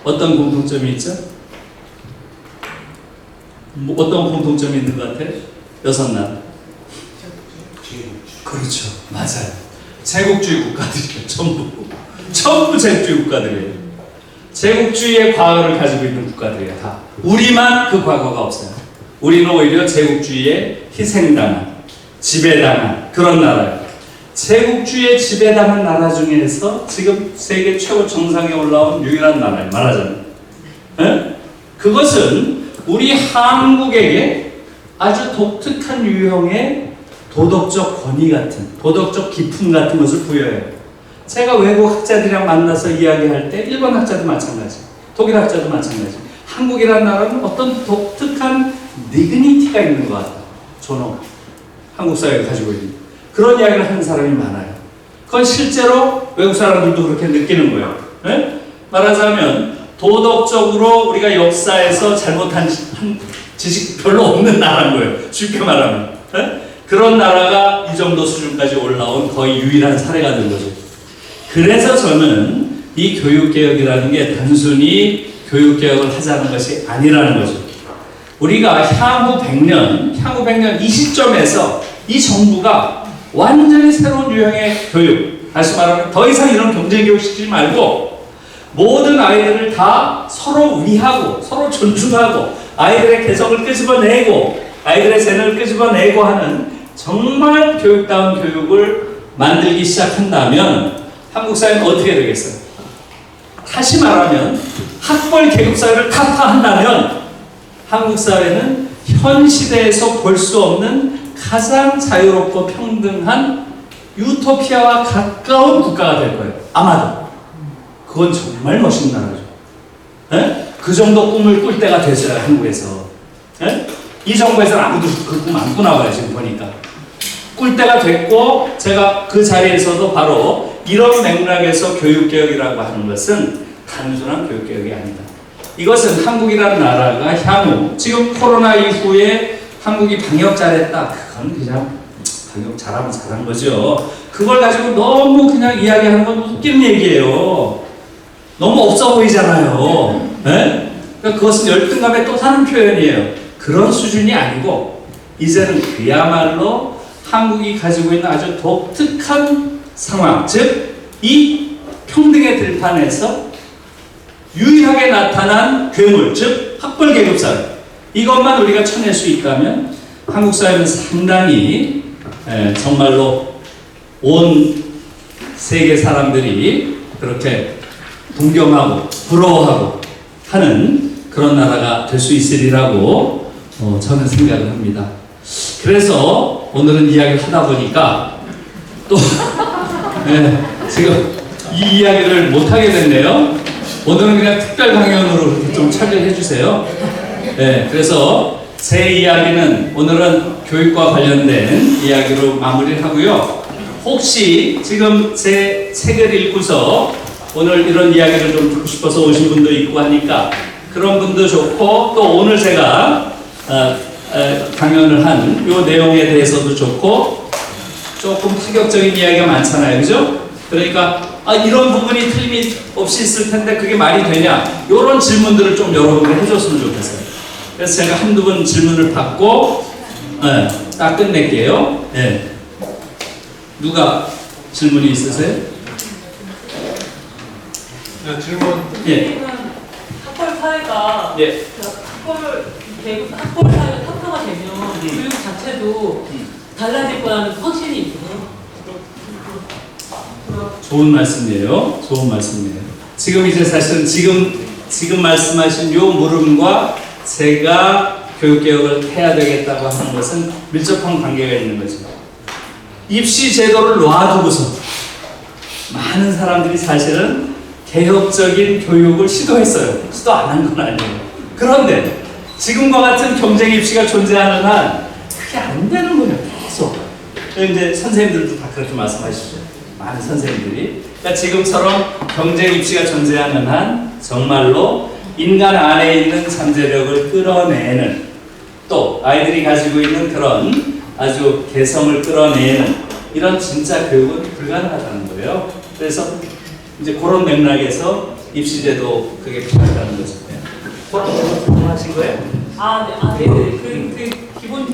어떤 공통점이 있죠? 어떤 공통점이 있는 것 같아요? 6나라. 그렇죠. 맞아요. 제국주의 국가들이에요. 전부 제국주의 국가들이에요. 제국주의의 과거를 가지고 있는 국가들이에요. 다. 우리만 그 과거가 없어요. 우리는 오히려 제국주의에 희생당한, 지배당한 그런 나라예요. 제국주의에 지배당한 나라 중에서 지금 세계 최고 정상에 올라온 유일한 나라예요. 말하자면. 네? 그것은 우리 한국에게 아주 독특한 유형의 도덕적 권위 같은, 도덕적 기품 같은 것을 부여해요. 제가 외국 학자들이랑 만나서 이야기할 때 일본 학자도 마찬가지, 독일 학자도 마찬가지. 한국이라는 나라는 어떤 독특한 디그니티가 있는 것 같다. 존엄. 한국 사회가 가지고 있는 그런 이야기를 하는 사람이 많아요. 그건 실제로 외국 사람들도 그렇게 느끼는 거예요. 네? 말하자면 도덕적으로 우리가 역사에서 잘못한 지식 별로 없는 나라인 거예요. 쉽게 말하면. 네? 그런 나라가 이 정도 수준까지 올라온 거의 유일한 사례가 된 거죠. 그래서 저는 이 교육개혁이라는 게 단순히 교육개혁을 하자는 것이 아니라는 거죠. 우리가 향후 100년 이 시점에서 이 정부가 완전히 새로운 유형의 교육, 다시 말하면 더 이상 이런 경쟁교육 시키지 말고 모든 아이들을 다 서로 위하고 서로 존중하고 아이들의 개성을 끄집어내고 아이들의 재능을 끄집어내고 하는 정말 교육다운 교육을 만들기 시작한다면 한국 사회는 어떻게 되겠어요? 다시 말하면 학벌 계급 사회를 타파한다면 한국 사회는 현 시대에서 볼 수 없는 가장 자유롭고 평등한 유토피아와 가까운 국가가 될 거예요. 아마도. 그건 정말 멋있는 나라죠. 네? 그 정도 꿈을 꿀 때가 됐어요. 한국에서. 네? 이 정부에서는 아무도 그 꿈 안 꾸나 봐요. 지금 보니까. 꿀 때가 됐고 제가 그 자리에서도 바로 이런 맥락에서 교육개혁이라고 하는 것은 단순한 교육개혁이 아니다. 이것은 한국이라는 나라가 향후 지금 코로나 이후에 한국이 방역 잘했다. 그건 그냥 방역 잘하면 잘한 거죠. 그걸 가지고 너무 그냥 이야기하는 건 웃기는 얘기예요. 너무 없어 보이잖아요. 네? 그러니까 그것은 열등감에 또 다른 표현이에요. 그런 수준이 아니고 이제는 그야말로 한국이 가지고 있는 아주 독특한 상황, 즉 이 평등의 들판에서 유일하게 나타난 괴물, 즉 학벌 계급 사회. 이것만 우리가 쳐낼 수 있다면 한국 사회는 상당히 정말로 온 세계 사람들이 그렇게 동경하고 부러워하고 하는 그런 나라가 될 수 있으리라고 저는 생각을 합니다. 그래서 오늘은 이야기를 하다 보니까 또 지금 이 이야기를 못하게 됐네요. 오늘은 그냥 특별 강연으로 좀 참여해 주세요. 네, 그래서 제 이야기는 오늘은 교육과 관련된 이야기로 마무리를 하고요. 혹시 지금 제 책을 읽고서 오늘 이런 이야기를 좀 듣고 싶어서 오신 분도 있고 하니까 그런 분도 좋고, 또 오늘 제가 강연을 한 이 내용에 대해서도 좋고, 조금 파격적인 이야기가 많잖아요, 그죠? 그러니까 이런 부분이 틀림이 없이 있을 텐데 그게 말이 되냐, 이런 질문들을 좀 여러분이 해줬으면 좋겠어요. 그래서 제가 한두 번 질문을 받고 딱 끝낼게요. 네. 누가 질문이 있으세요? 네, 질문. 예. 학벌 사회가 예. 학벌 사회가 타파가 되면 교육 자체도 달라질 거라는 확신이 있어요. 좋은 말씀이에요. 좋은 말씀이에요. 지금 이제 사실은 지금 말씀하신 요 물음과 제가 교육개혁을 해야 되겠다고 하는 것은 밀접한 관계가 있는 거죠. 입시 제도를 놔두고서 많은 사람들이 사실은 개혁적인 교육을 시도했어요. 시도 안 한 건 아니에요. 그런데 지금과 같은 경쟁 입시가 존재하는 한 그게 안 되는 거예요. 계속. 이제 선생님들도 다 그렇게 말씀하시죠. 많은 선생님들이. 그러니까 지금처럼 경쟁 입시가 존재하는 한 정말로 인간 안에 있는 잠재력을 끌어내는, 또 아이들이 가지고 있는 그런 아주 개성을 끌어내는 이런 진짜 교육은 불가능하다는 거예요. 그래서 이제 그런 맥락에서 입시제도 그게 필요하다는 거죠. 그런 거 하신 거예요? 네. 그 기본